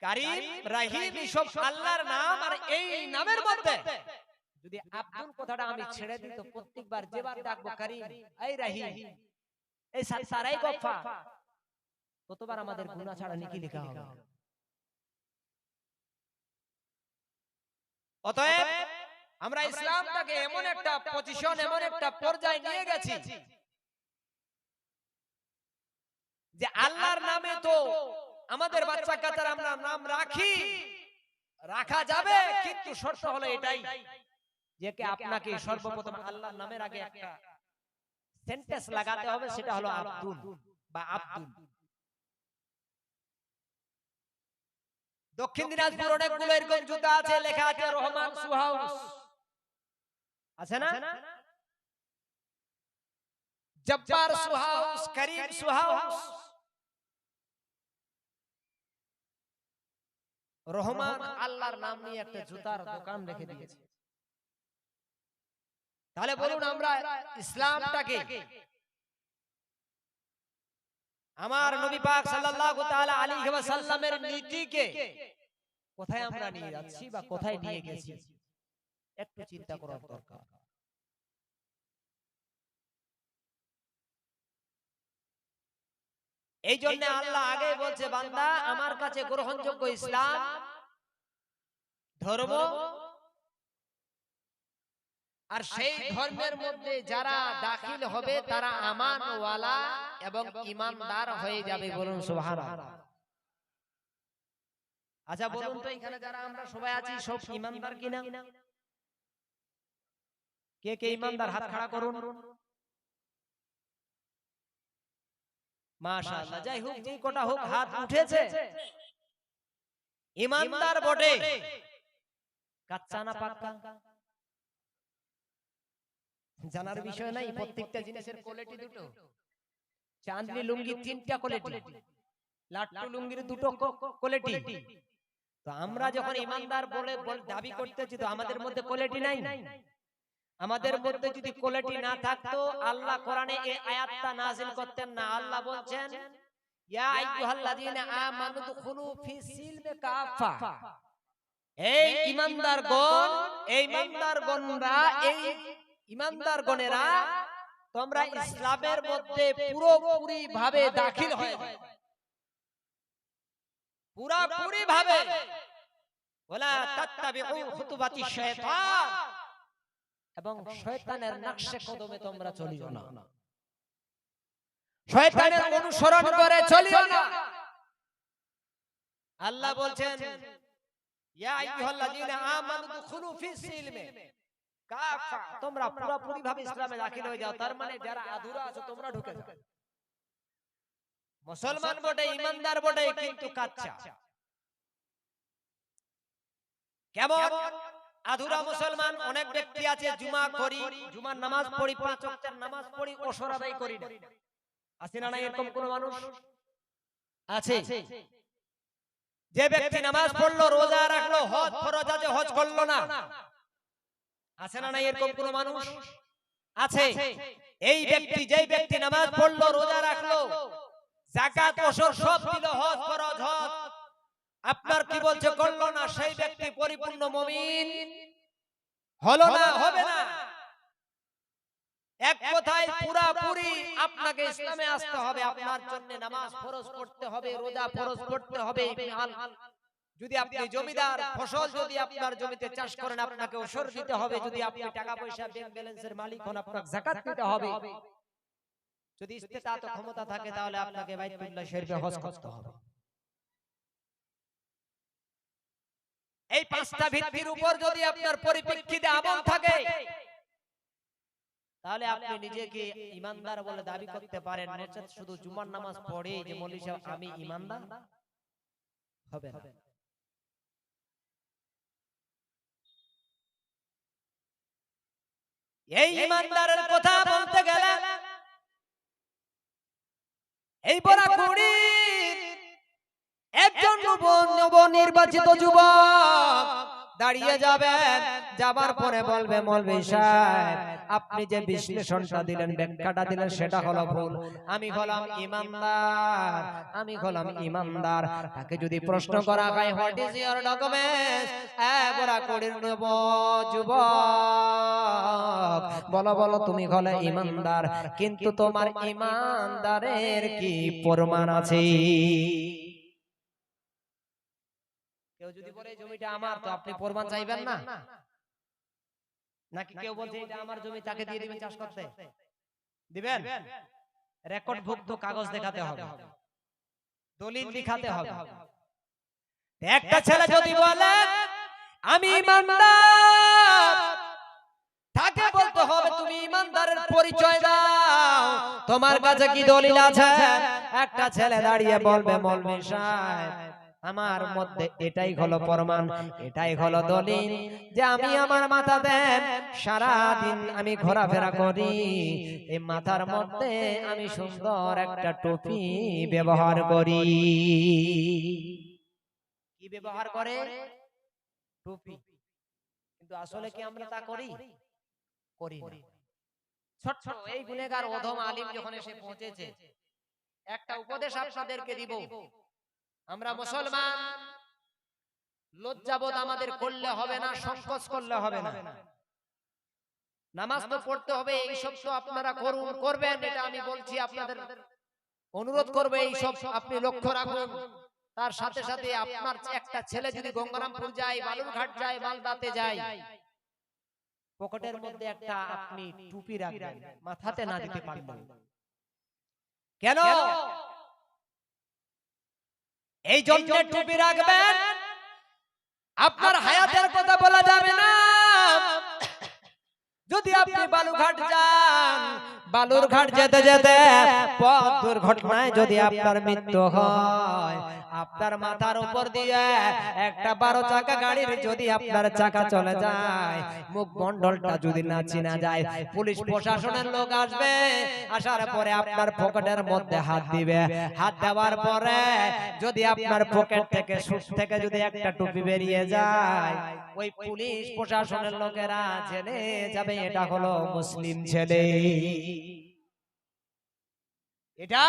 করিম, রহিম সব আল্লাহর নাম। আর এই নামের মধ্যে যদি আব্দুল কথাটা আমি ছেড়ে দিই তো প্রত্যেকবার যেবার ডাকবো করিম, এই রহিম, এই সারাই গফফার, কতবার আমাদের গুনাহ ছাড়া নেকি লেখা হবে। অতএব আমরা ইসলামটাকে এমন একটা পজিশন, এমন একটা পর্যায়ে নিয়ে গেছি যে আল্লাহর নামে তো আমাদের বাচ্চা কাচ্চার আমরা নাম রাখা যাবে, কিন্তু শর্ত হলো এটাই যে আপনাকে সর্বপ্রথম আল্লাহর নামের আগে একটা সেন্টেন্স লাগাতে হবে, সেটা হলো আব্দুল বা আব্দুল। দক্ষিণ দিনাজপুর অনেকগুলো এরকম জুতা আছে, লেখা আছে রহমান শু হাউস, আছে না? জব্বার শু হাউস, করিম শু হাউস, রহমান আল্লাহর নাম নিয়ে একটা জুতার দোকান রেখে দিয়েছে। তাহলে বলুন আমরা ইসলামটাকে, আমার নবী পাক সাল্লাল্লাহু তাআলা আলাইহি ওয়াসাল্লামের নীতিকে কোথায় আমরা নিয়ে যাচ্ছি বা কোথায় নিয়ে গেছি একটু চিন্তা করার দরকার। এই জন্য আল্লাহ আগে বলছে, বান্দা আমার কাছে গ্রহণযোগ্য ইসলাম ধর্ম, আর সেই ধর্মের মধ্যে যারা দাখিল হবে তারা আমানওয়ালা এবং ঈমানদার হয়ে যাবে। বলুন সুবহানাল্লাহ। আচ্ছা বলুন তো এখানে যারা আমরা সবাই আছি সব ঈমানদার কিনা? কে কে ঈমানদার হাত খাড়া করুন। মাশাআল্লাহ। যাই হোক, যে কোটা হোক হাত উঠেছে, ঈমানদার বটে, কাচ্চা না পাক্কা জানার বিষয় নাই। প্রত্যেকটা জিনিসের কোয়ালিটি দুটো। চাঁদনি লুঙ্গি তিনটা কোয়ালিটি, লাট্টু লুঙ্গির দুটো কোয়ালিটি। তো আমরা যখন ঈমানদার বলে দাবি করতেছি, তো আমাদের মধ্যে কোয়ালিটি নাই? আমাদের মধ্যে যদি কোয়ালিটি না থাকতো আল্লাহ কোরআনে এই আয়াতটা নাযিল করতেন না। আল্লাহ বলছেন, ইয়া আইয়ুহাল্লাযীনা আমানু দুখুলু ফিস সিলমি কাফা। এই ঈমানদারগণ, এই ঈমানদারগণরা, এই ঈমানদারগণেরা তোমরা ইসলামের মধ্যে পুরোপুরি ভাবে দাখিল হয়ে যাও, পুরোপুরি ভাবে। ওয়ালা তাত্তাবিউ খুতুবাতিশ শায়তান, এবং শয়তানের নকশে কদমে তোমরা চলিও না, শয়তানের অনুসরণ করে চলিও না। আল্লাহ বলছেন ইয়া আইয়ুহাল্লাযীনা আমানু দুখুলু ফিস সিলমে কাফা, তোমরা পুরোপুরি ভাবে ইসলামে দাখিল হয়ে যাও। তার মানে যারা আধুরা আছে তোমরা ঢুকে যাও। মুসলমান বটে, ইমানদার বটে, কিন্তু কাচ্চা। কেমন আধুরা মুসলমান? অনেক ব্যক্তি আছে জুমা করি, জুমার নামাজ পড়ি, পাঁচ ওয়াক্তের নামাজ পড়ি, ওশর আদায় করি না। আছে না নাই এরকম কোন মানুষ? আছে। যে ব্যক্তি নামাজ পড়লো, রোজা রাখলো, হজ ফরজ আছে, হজ করলো না। আছে না নাই এরকম কোন মানুষ? আছে। এই ব্যক্তি, যেই ব্যক্তি নামাজ পড়লো, রোজা রাখলো, যাকাত ওশর সব দিল, হজ ফরজ হজ, আপনার কি বলছে করলো না, সেই ব্যক্তি পরিপূর্ণ মুমিন হলো না, হবে না। এক কথায় পুরাপুরি আপনাকে ইসলামে আসতে হবে। আপনার জন্য নামাজ ফরজ করতে হবে, রোজা ফরজ করতে হবে। যদি আপনি জমিদার, ফসল যদি আপনার জমিতে চাষ করেন, আপনাকে ওশর দিতে হবে। যদি আপনি টাকা পয়সা ব্যাংক ব্যালেন্সের মালিক হন, আপনাকে যাকাত দিতে হবে। যদি ইস্তেতাত ও ক্ষমতা থাকে, তাহলে আপনাকে বাইতুল্লাহ শরীফে হজ করতে হবে। এই পাঁচটা ভিত্তির উপর যদি আপনার পরিপ্রেক্ষিতে আমল থাকে, তাহলে আপনি নিজেকে ইমানদার বলে দাবি করতে পারেন। নচেত শুধু জুমার নামাজ পড়ে যে মৌলভী সাহেব আমি ইমানদার, হবে না। এই ইমানদারের কথা বলতে গেলে এই বরাকুড়ি একজন নবনির্বাচিত যুবক দাঁড়িয়ে যাবেন, যাবার পরে বলবে মৌলভী সাহেব আপনি যে বিশ্লেষণটা দিলেন, ব্যাখ্যাটা দিলেন, সেটা হলো ভুল। আমি হলাম ইমানদার, আমি হলাম ইমানদার। তাকে যদি প্রশ্ন করা হয় হোয়াট ইজ ইওর ডকুমেন্টস, বরাকুড়ির যুবক বলো বলো তুমি হলে ইমানদার, কিন্তু তোমার ইমানদারের কি প্রমাণ আছে? কেউ যদি বলে জমিটা আমার, তো আপনি প্রমাণ চাইবেন না? নাকি কেউ বলছে এটা আমার জমি, তাকে দিয়ে দিবেন চাষ করতে? দিবেন? রেকর্ড ভুক্ত কাগজ দেখাতে হবে, দলিল দেখাতে হবে। একটা ছেলে যদি বলে আমি ইমানদার, তাকে বলতে হবে তুমি ইমানদারের পরিচয় দাও, তোমার কাছে কি দলিল আছে? একটা ছেলে দাঁড়িয়ে বলবে মৌলভী সাহেব আমার মধ্যে এটাই হলো প্রমাণ, এটাই হলো দলিল যে আমি আমার মাথাতে সারা দিন আমি ঘোরাফেরা করি, এই মাথার মধ্যে আমি সুন্দর একটা টুপি ব্যবহার করি। কি ব্যবহার করে? টুপি। কিন্তু আসলে কি আমরা তা করি? করি না। ছোট ছোট এই গুনেগার অধম আলিম যখন এসে পৌঁছেছে, একটা উপদেশ আপনাদেরকে দিব। আমরা মুসলমান, লজ্জাবোধ আমাদের করলে হবে না, সংকোচ করলে হবে না। নামাজ তো পড়তে হবে, এই সব তো আপনারা করুন, করবেন, এটা আমি বলছি, আপনাদের অনুরোধ করবে এই সব আপনি লক্ষ্য রাখুন। তার সাথে সাথে আপনার একটা ছেলে যদি গঙ্গারামপুর যায়, বালুরঘাট যায়, মালদাতে যায়, পকেটের মধ্যে একটা আপনি টুপি রাখবেন, মাথাতে না দিতে পারবেন। কেন? এই জন্য টুপি রাখবেন, আপনার হায়াতের কথা বলা যাবে না। যদি আপনি বালুরঘাট যান, বালুরঘাট যেতে যেতে পথ দুর্ঘটনায় যদি আপনার মৃত্যু হয়, আপনার মাথার উপর দিয়ে একটা 12 চাকা গাড়ির যদি আপনার চাকা চলে যায়, মুখমণ্ডলটা যদি না চিনা যায়, পুলিশ প্রশাসনের লোক আসবে, আসার পরে আপনার পকেটের মধ্যে হাত দিবে, হাত দেওয়ার পরে যদি আপনার পকেট থেকে সুট থেকে যদি একটা টুপি বেরিয়ে যায়, ওই পুলিশ প্রশাসনের লোকেরা জেনে যাবে এটা হলো মুসলিম ছেলে, এটা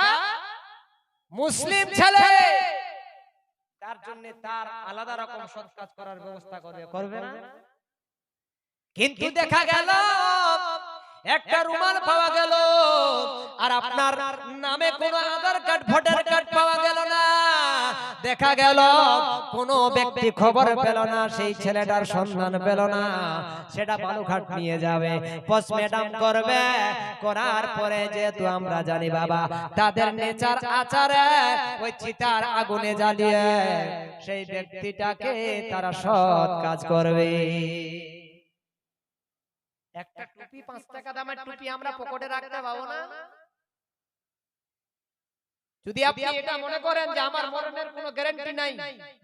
মুসলিম ছেলে। তার জন্য তার আলাদা রকম সৎ কাজ করার ব্যবস্থা করবে, করবে না? কিন্তু দেখা গেল একটা রুমাল পাওয়া গেল, আর আপনার নামে কোনো আধার কার্ড ভোটার কার্ড পাওয়া গেল না। দেখা গেল কোনো ব্যক্তি খবর পেল না, সেই ছেলেটার সন্ধান পেল না, সেটা বালুঘাট নিয়ে যাবে, পোস্টমর্টম করবে। করার পরে যেহেতু আমরা জানি বাবা তাদের নেচার আচারে ওই চিতার আগুনে জ্বালিয়ে সেই ব্যক্তিটাকে তারা সৎ কাজ করবে। একটা টুপি 5 টাকা দামের টুপি আমরা পকেটে রাখতে পাবো না? যদি আপনি এটা মনে করেন যে আমার মরণের কোনো গ্যারান্টি নাই,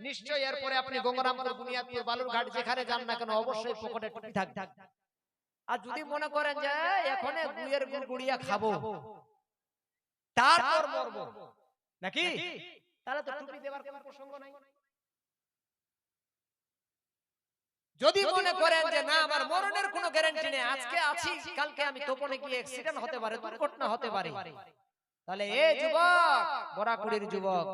নিশ্চয়ই এরপরে আপনি গঙ্গারামপুর, বুনিয়াদপুর, বালুরঘাট যেখানে যান না কেন অবশ্যই পকেটে টুপি থাকবে। আর যদি মনে করেন যে এখন গুয়ের গুড়গুড়িয়া খাবো তারপর মরবো নাকি, তাহলে তো টুপি দেওয়ার কোনো প্রসঙ্গ নাই। যদি মনে করেন যে না আমার মরণের কোনো গ্যারান্টি নেই, আজকে আছি কালকে আমি তোপনে গিয়ে অ্যাক্সিডেন্ট হতে পারে, দুর্ঘটনা হতে পারে, তাহলে এই যুবক, বরাকুড়ির যুবক,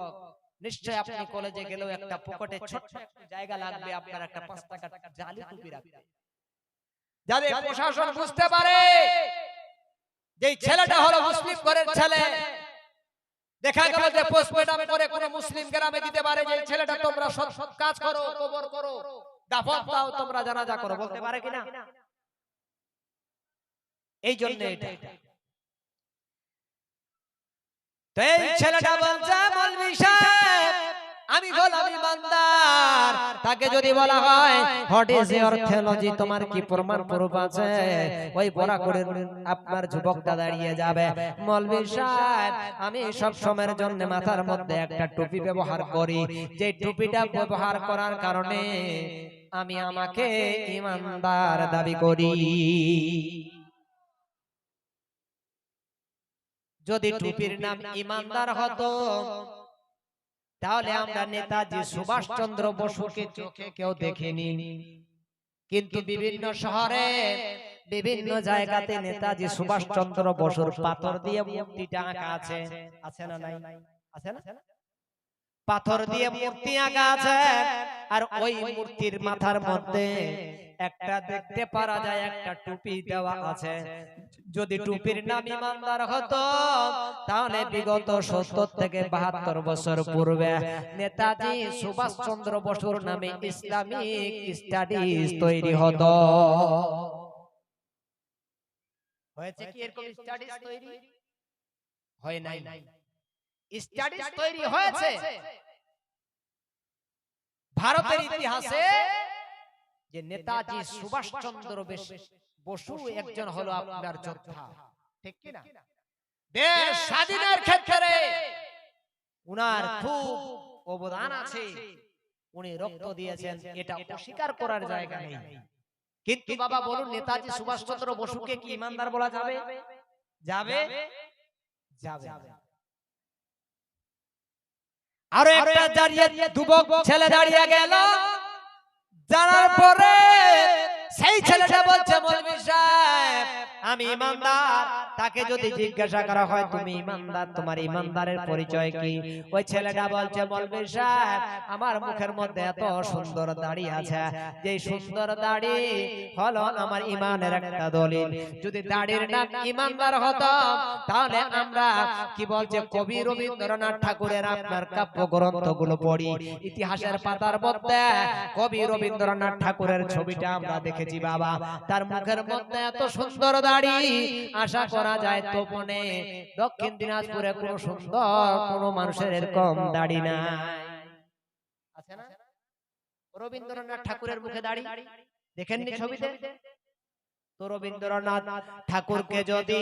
নিশ্চয় আপনি কলেজে গেলেও একটা পকেটে ছোট্ট জায়গা লাগবে আপনার একটা 5 টাকার জালি টুপি রাখতে, যাতে প্রশাসন বুঝতে পারে যে ছেলেটা হলো মুসলিম ঘরের ছেলে। দেখা গেল যে পোস্টমর্টম করে কোনো মুসলিম গ্রামে দিতে পারে যে ছেলেটা তোমরা সৎ কাজ করো, কবর করো, দাফন দাও, তোমরা জানাজা করো, বলতে পারে কিনা? এই জন্য এটা তো এই ছেলেটা বলছে মৌলভী সাহেব আমি হলাম ইমানদার। তাকে যদি বলা হয় হোয়াট ইজ ইওর থিওলজি, তোমার কি প্রমাণ প্রুফ আছে, ওই বরাকুড়ের আপনার যুবকটা দাঁড়িয়ে যাবে, মৌলভী সাহেব আমি সব সময়ের জন্য মাথার মধ্যে একটা টুপি ব্যবহার করি, যে টুপিটা ব্যবহার করার কারণে আমি আমাকে ইমানদার দাবি করি। যদি টুপির নাম ইমানদার হতো তাহলে আমরা নেতাজি সুভাষচন্দ্র বসুকে চোখে কেউ দেখেনি, কিন্তু বিভিন্ন শহরে বিভিন্ন জায়গাতে নেতাজি সুভাষচন্দ্র বসুর পাথর দিয়ে মূর্তিটা আঁকা আছে, আছে না নাই? আছে না? পাথর দিয়ে মূর্তি আঁকা আছে, আর ওই মূর্তির মাথার মধ্যে একটা দেখতে পারা যায় একটা টুপি দেওয়া আছে। যদি টুপির নাম ইমানদার হতো তাহলে বিগত 70 থেকে 72 বছর পূর্বে নেতাজি সুভাষচন্দ্র বসুর নামে ইসলামিক স্টাডিজ তৈরি হতো। হয়েছে কি এরকম স্টাডিজ তৈরি? হয় নাই। স্টাডিজ তৈরি হয়েছে ভারতের ইতিহাসে, যে নেতাজি সুভাষচন্দ্র বসু একজন হলো আপনার যোদ্ধা, ঠিক কি না? দেশ স্বাধীনের ক্ষেত্রে উনার খুব অবদান আছে, উনি রক্ত দিয়েছেন, এটা অস্বীকার করার জায়গা নেই। কিন্তু বাবা বলুন নেতাজি সুভাষচন্দ্র বসুকে কি ইমানদার বলা যাবে? যাবে? যাবে। আরো একটা দাঁড়িয়ে যুবক ছেলে দাঁড়িয়ে গেল, জানার পরে সেই ছেলেটা বলছে মৌলভী সাহেব আমি ইমানদার। তাকে যদি জিজ্ঞাসা করা হয় তুমি ইমানদার, তোমার ইমানদারের পরিচয় কি? ওই ছেলেটা বলছে মৌলভী সাহেব আমার মুখের মধ্যে এত সুন্দর দাড়ি আছে, যে সুন্দর দাড়ি হলো আমার ইমানের একটা দলিল। যদি দাড়ির নাম ইমানদার হতো তাহলে আমরা কি বলছে কবি রবীন্দ্রনাথ ঠাকুরের আপনার কাব্য গ্রন্থগুলো পড়ি, ইতিহাসের পাতার মধ্যে কবি রবীন্দ্রনাথ ঠাকুরের ছবিটা আমরা দেখেছি বাবা, তার মুখের মধ্যে এত সুন্দর দাড়ি, আশা করা যায় তোপনে দক্ষিণ দিনাজপুরে কোন সুন্দর কোন মানুষের এরকম দাড়ি নাই, আছে না? রবীন্দ্রনাথ ঠাকুরের মুখে দাড়ি দেখেননি ছবিতে? তো রবীন্দ্রনাথ ঠাকুরকে যদি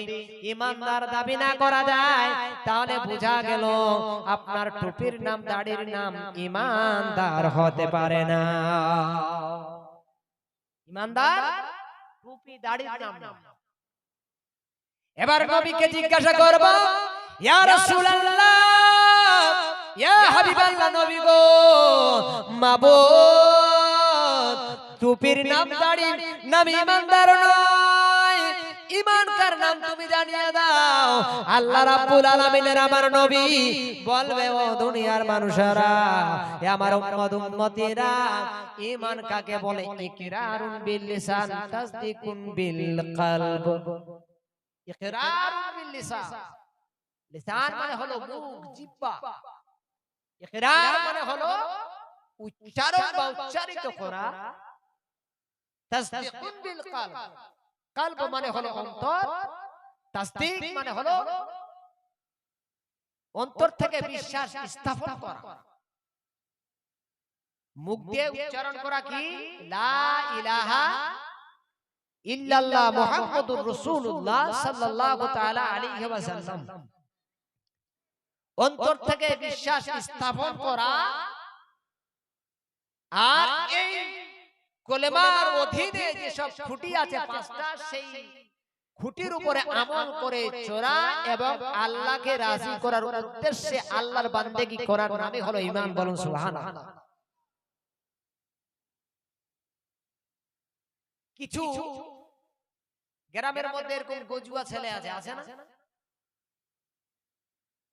ইমানদার দাবি না করা যায় তাহলে বোঝা গেল আপনার টুপির নাম দাড়ির নাম ইমানদার হতে পারে না। ইমানদার টুপি দাড়ির নাম না। এবার নবীকে জিজ্ঞাসা করব ইয়া রাসূলুল্লাহ ইয়া হাবিবাল্লাহ, নবী গো মাবুদ টুপির নাম দাড়ির নাম ইমানদার নয়, ইমানদার নাম তুমি জানিয়ে দাও। আল্লাহ রাব্বুল আলামিনের আমার নবী বলবে ও দুনিয়ার মানুষেরা, এ আমার উম্মত উম্মতিরা, ঈমান কাকে বলে? ইকরারুন বিল লিসান তাসদিকুন বিল কলব। ইকরারুন বিল লিসান, লিসান মানে হলো মুখ, জিহ্বা। ইকরার মানে হলো উচ্চারণ বা উচ্চারিত করা। তাসদীকুন বিল কলব, কলব মানে হলো অন্তর, তাসদীক মানে হলো অন্তর থেকে বিশ্বাস স্থাপন করা। মুখ দিয়ে উচ্চারণ করা কি লা ইলাহা ইল্লাল্লাহ মুহাম্মাদুর রাসূলুল্লাহ সাল্লাল্লাহু তাআলা আলাইহি ওয়াসাল্লাম, অন্তর থেকে বিশ্বাস স্থাপন করা। আর এই কলেমার অধীনে যে সব খুঁটি আছে পাঁচটা, সেই খুঁটির উপরে আমল করে চলা এবং আল্লাহকে রাজি করার উদ্দেশ্যে আল্লাহর বান্দেগি করার নামই হলো ঈমান। বলুন সুবহানাল্লাহ। কিছু গ্রামের মধ্যে এরকম গজুয়া ছেলে আছে না,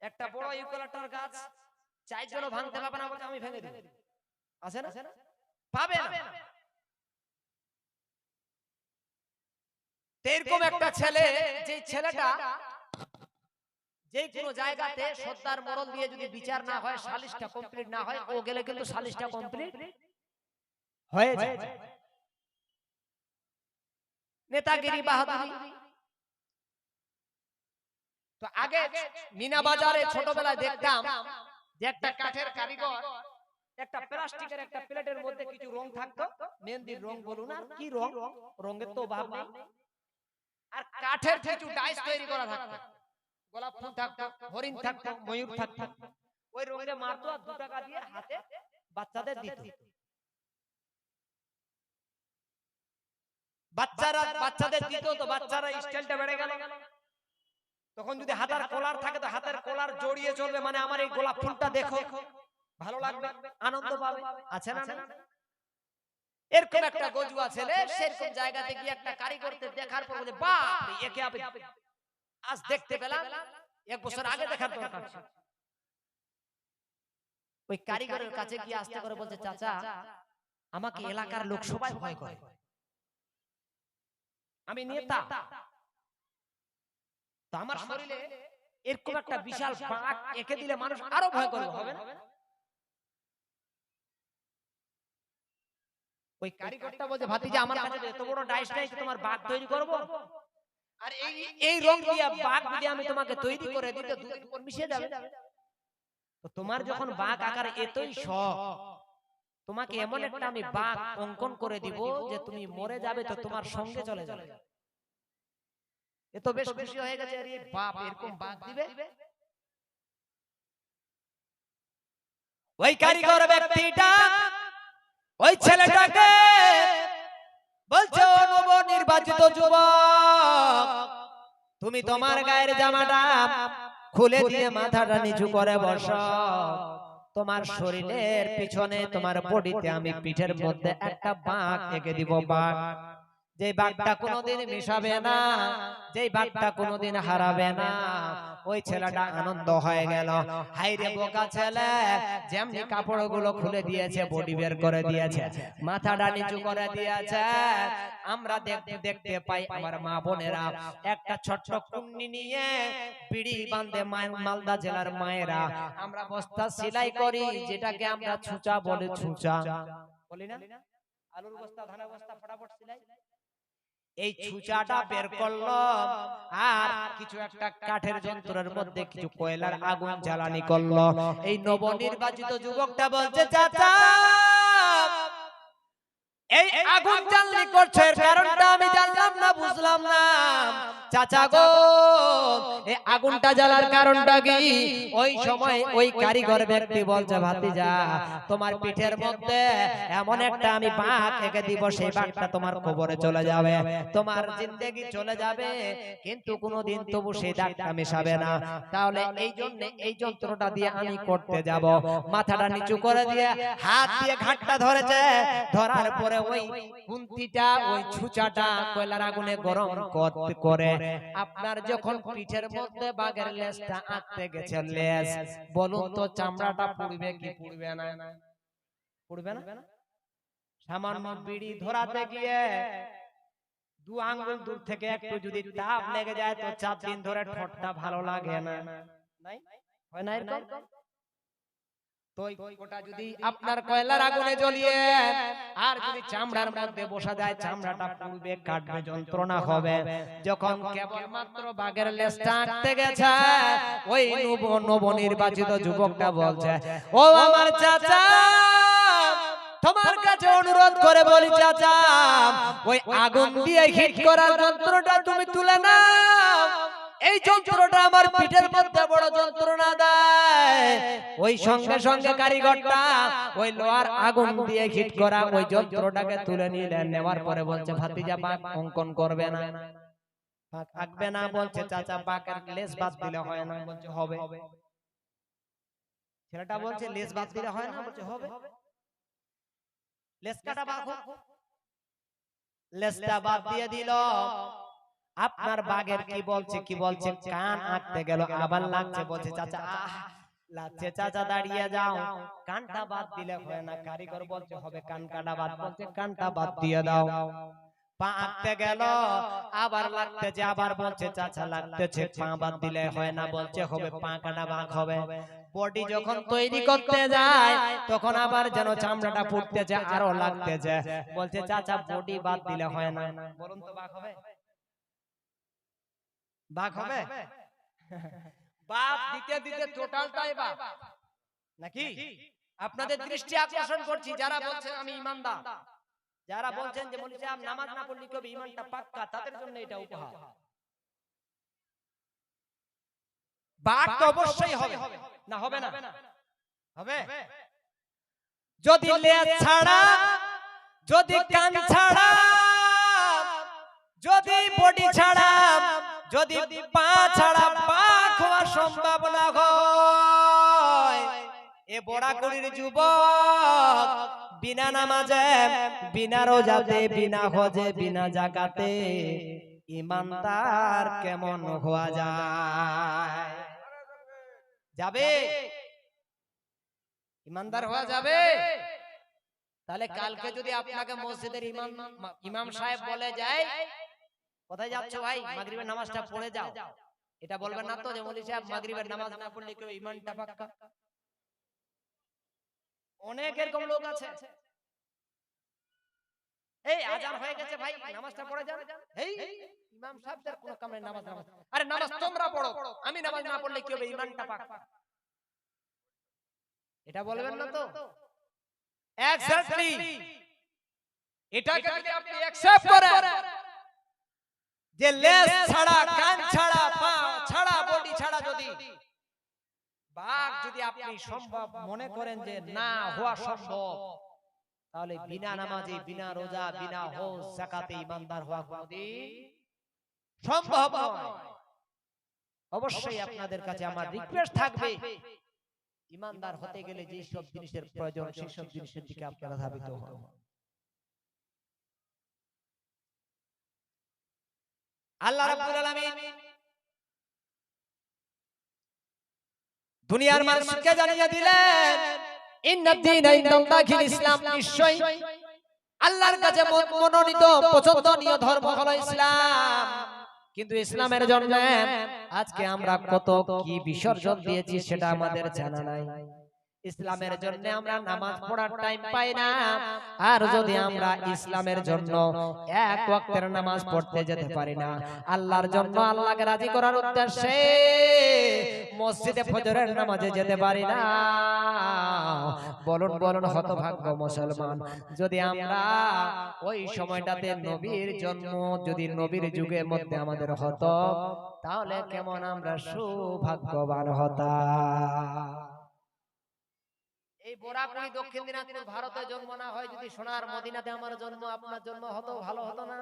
একটা বড় ইউক্যালিপটাস গাছ চাইজনও ভাঙতে পারবে না, বলতে আমি ভেঙে দেব, আছে না? পাবে না। এরকম একটা ছেলে, যে ছেলেটা যে কোনো জায়গাতে সর্দার মোড়ল দিয়ে যদি বিচার না হয়, সালিশটা কমপ্লিট না হয়, ও গেলে কিন্তু সালিশটা কমপ্লিট হয়ে যায়। নেতাগিরি, বাহাদুরি। তো আগে মিনা বাজারে ছোটবেলায় দেখতাম যে একটা কাঠের কারিগর একটা প্লাস্টিকের একটা প্লেটের মধ্যে কিছু রং থাকতো, মেহেন্দির রং বলুন আর কি রং, রঙের তো অভাব নেই। আর কাঠের কিছু ডাইস তৈরি করা থাকতো, গোলাপ ফুল থাকতো, হরিণ থাকতো, ময়ূর থাকতো। ওই রঙে মারতো আর 2 টাকা দিয়ে হাতে বাচ্চাদের দিত। বাচ্চাদের দিত তো বাচ্চারা স্টাইলটা বেড়ে গেল। তখন যদি হাতের কলার থাকে তো হাতের কলার জড়িয়ে চলবে, মানে আমার এই গোলাপ ফুলটা দেখো, ভালো লাগবে, আনন্দ পাবে, আছে না? এরকম একটা গজুয়া ছেলে সেরকম জায়গাতে গিয়ে একটা কারিগরকে দেখার পর বলে, বাপ রে, একে আজ দেখতে পেলাম, 1 বছর আগে দেখার দরকার ছিল। ওই কারিগরের কাছে গিয়ে আস্তে করে বলছে, চাচা আমাকে এলাকার লোক সবাই ভয় করে, আমি নেতা, তো আমার শরীরে এরকম একটা বিশাল বাঘ এঁকে দিলে মানুষ আরো ভয় করবে, হবে না? ওই কারিগরটা বলছে, ভাতিজা আমার কাছে এত বড় ডাইস নাই, তোমার বাঘ তৈরি করব, আর এই রং দিয়ে বাঘ যদি আমি তোমাকে তৈরি করে দিই তো 2 দিন পর মিশে যাবে। তো তোমার যখন বাঘ আকার এতই শখ, তোমাকে এমন একটা আমি বাঘ অঙ্কন করে দিব যে তুমি মরে যাবে তো তোমার সঙ্গে চলে যাবে। এ তো বেশ খুশি হয়ে গেছে, আরে বাপ এরকম বাঘ দিবে। ওই কারিগর ব্যক্তিটা ওই ছেলেটাকে বলছে, ও নবনির্বাচিত যুবক, তুমি তোমার গায়ের জামাটা খুলে দিয়ে মাথাটা নিচু করে বসো। তোমার শরীরের পিছনে, তোমার বডিতে আমি পিঠের মধ্যে একটা বাঘ এঁকে দিব, বাঘ, যে বাঘটা কোনোদিন মিশাবে না, যে বাঘটা কোনোদিন হারাবে না। ওই ছেলেটা আনন্দ হয়ে গেল। হাইরে বোকা ছেলে, যেমনি কাপড়গুলো খুলে দিয়েছে, বডি বের করে দিয়েছে, মাথাটা নিচু করে দিয়েছে, আমরা দেখতে পাই আমার মা বোনেরা একটা ছোট্ট কুন্নি নিয়ে বিড়ি বাঁধে, মালদা জেলার মায়েরা আমরা বস্তা সেলাই করি, যেটাকে আমরা ছুঁচা বলে, ছুঁচা বলি না, আলুর বস্তা, ধানের বস্তা ফটাফট সেলাই। এই ছুঁচাটা বের করলো আর কিছু একটা কাঠের যন্ত্রের মধ্যে কিছু কয়লার আগুন জ্বালানি করলো। এই নবনির্বাচিত যুবকটা বলছে, চাচা এই আগুন জ্বালানি করছো, এর কারণটা আমি জানলাম না, বুঝলাম না। চাচা গো, এই আগুনটা জ্বালার কারণটা কি? ওই সময় ওই কারিগর ব্যক্তি বলছে, ভাতিজা তোমার পিঠের মধ্যে এমন একটা আমি বাঘ এঁকে দিব, সেই বাঘটা তোমার কবরে চলে যাবে, তোমার জিন্দেগি চলে যাবে, কিন্তু কোনোদিন তবু সেই দাগটা মিশাবে না। তাহলে এই জন্য এই যন্ত্রটা দিয়ে আমি করতে যাব। মাথাটা নিচু করে দিয়ে হাত দিয়ে ঘাটটা ধরেছে, ধরার পরে ওই কুন্তিটা, ওই ছুঁচাটা কয়লার আগুনে গরম করে আপনার যখন পিঠের মধ্যে বাঘের লেজটা আঁকতে গেছে, লেজ, বলুন তো চামড়াটা পুড়বে কি পুড়বে না? পুড়বে না? সামান্য বিড়ি ধরাতে গিয়ে দু আঙ্গুল দূর থেকে একটু যদি তাপ লেগে যায় তো 4 দিন ধরে ঠোঁটটা ভালো লাগে না, নাই হয় না এরকম? তো ওটা যদি আপনার কয়লার আগুনে জ্বলিয়ে আর যদি চামড়ার মধ্যে বসা যায়, চামড়াটা পুড়বে, কাটবে, যন্ত্রণা হবে। যখন কেবলমাত্র বাঘের লেজটা আটতে গেছে, ওই নবনির্বাচিত যুবকটা বলছে, ও আমার চাচা, তোমার কাছে অনুরোধ করে বলি চাচা, ওই আগুন দিয়ে হিট করার যন্ত্রটা তুমি তুলে নাও। এই যন্ত্রটা আমার পিঠের মধ্যে বড় যন্ত্রণা দেয়। ওই সঙ্গে সঙ্গে কারিগরটা ওই লোহার আগুন দিয়ে হিট করা ওই যন্ত্রটাকে তুলে নিলেন। নেওয়ার পরে বলছে, ভাতিজা বাঘ অঙ্কন করবে না, বাঘ আঁকবে না। বলছে, চাচা বাঘের লেজ বাদ দিলে হয় না। বলছে হবে। ছেলেটা বলছে, লেজ বাদ দিলে হয় না? বলছে হবে। লেজ কাটা বাঘ হোক। লেজটা বাদ দিয়ে দিল। আপনার বাঘের কি বলছে কান আঁকতে গেল, আবার লাগছে। বলছে, চাচা লাগছে, চাচা দাঁড়িয়ে যাও, কানটা বাদ দিলে হয় না। কারিগর বলছে হবে, কান কাটা বাদ। বলছে, কানটা বাদ দিয়ে দাও। পা আঁকতে গেল, আবার লাগতেছে, আবার বলছে, চাচা লাগতেছে, পা বাদ দিলে হয় না। বলছে হবে, পা কাটা বাঘ হবে। বডি যখন তৈরি করতে যায় তখন আবার যেন চামড়াটা ফুটতেছে, আরো লাগতেছে। বলছে, চাচা বডি বাদ দিলে হয় না। বলুন তো বাঘ হবে? বাঘ হবে? বাদ দিতে দিতে টোটালটাই বাঘ নাকি? আপনাদের দৃষ্টি আকর্ষণ করছি, যারা বলছেন আমি ইমানদার, যারা বলছেন যে মৌলভী সাহেব নামাজ না পড়লে কি হবে, ঈমানটা পাক্কা, তাদের জন্য এটা উপহার। বাঘ তো অবশ্যই হবে, না হবে না? হবে। যদি লেজ ছাড়া, যদি কান ছাড়া, যদি বডি ছাড়া, যদি পা ছাড়া বাঘ হওয়ার সম্ভাবনা হয়, এ বড়াকুড়ির যুবক বিনা নামাজে, বিনা রোজাতে, বিনা হজে, বিনা যাকাতে ইমানদার কেমন হওয়া যায়? যাবে? ইমানদার হওয়া যাবে? তাহলে কালকে যদি আপনাকে মসজিদের ইমাম সাহেব বলে যায়, কোথায় যাচ্ছ ভাই, মাগরিবের নামাজটা পড়ে যাও, এটা বলবেন না তো যে মৌলভী সাহেব মাগরিবের নামাজ না পড়লে কেউ ঈমানটা পাক্কা? অনেক এরকম লোক আছে, এই আজান হয়ে গেছে ভাই নামাজটা পড়ে যান, এই ইমাম সাহেবদের কোনো কাম নেই, নামাজ। আরে নামাজ তোমরা পড়ো, আমি নামাজ না পড়লে কি হবে, ঈমানটা পাক্কা, এটা বলবেন না তো? এক্স্যাক্টলি এটাকে যদি আপনি অ্যাকসেপ্ট করেন যে লেজ ছাড়া, কান ছাড়া, পা ছাড়া, বডি ছাড়া যদি বাঘ যদি আপনি সম্ভব মনে করেন যে না হওয়া সম্ভব, তাহলে বিনা নামাজে, বিনা রোজা, বিনা হজ যাকাতে ইমানদার হওয়া কোনদিন সম্ভব নয়। অবশ্যই আপনাদের কাছে আমার রিকোয়েস্ট থাকবে, ইমানদার হতে গেলে যে সব জিনিসের প্রয়োজন সেই সব জিনিসের দিকে আপনারা ধাবিত হন। আল্লাহ রাব্বুল আলামিন দুনিয়ার মানুষকে জানিয়ে দিলেন, ইন্নাদ দীনা ইনদাল্লাহিল ইসলাম, নিশ্চয়ই আল্লাহর কাছে মনোনীত পছন্দনীয় ধর্ম হলো ইসলাম। কিন্তু ইসলামের জন্য আজকে আমরা কত কি বিসর্জন দিয়েছি সেটা আমাদের জানা নাই। ইসলামের জন্য আমরা নামাজ পড়ার টাইম পাই না, আর যদি আমরা ইসলামের জন্য এক ওয়াক্তের নামাজ পড়তে যেতে পারি না, আল্লাহর জন্য আল্লাহকে রাজি করার উদ্দেশ্যে মসজিদে ফজরের নামাজে যেতে পারি না, বলুন বলুন হতভাগ্য মুসলমান। যদি আমরা ওই সময়টাতে নবীর জন্ম যদি নবীর যুগের মধ্যে আমাদের হতো, তাহলে কেমন আমরা সৌভাগ্যবান হতাম। এই বোরাকুড়ি দক্ষিণ দিনাজপুর ভারতে জন্ম না হয় যদি সোনার মদিনাতে আমার জন্ম, আপনার জন্ম হতো, ভালো হতো না?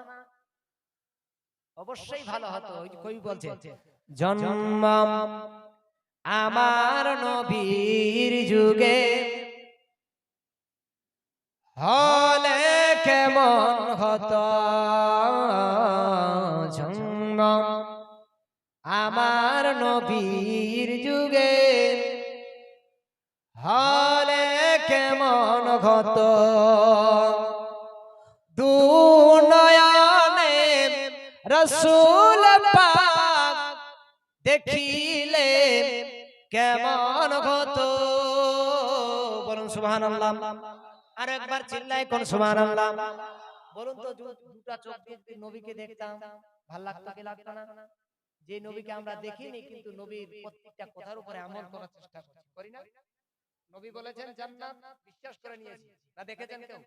অবশ্যই ভালো হতো। ওই কই বলছে, জন্ম আমার নবীর যুগে হলে কেমন হতো, জন্ম আমার নবীর যুগে হলে কেমন হতো, দুনয়নে রাসূল পাক দেখিলে কেমন হতো। বলুন সুবহানাল্লাহ। আর একবার চিল্লায় কোন সুবহানাল্লাহ। বলুন তো দুটা চোখ দিয়ে যদি নবীকে দেখতাম ভালো লাগতো কি লাগতো না? যে নবীকে আমরা দেখিনি কিন্তু নবীর প্রত্যেকটা কথার উপরে আমল করার চেষ্টা করি না? নবী বলেছেন জান্নাত, বিশ্বাস করে নিয়েছি না দেখেছেন কেউ?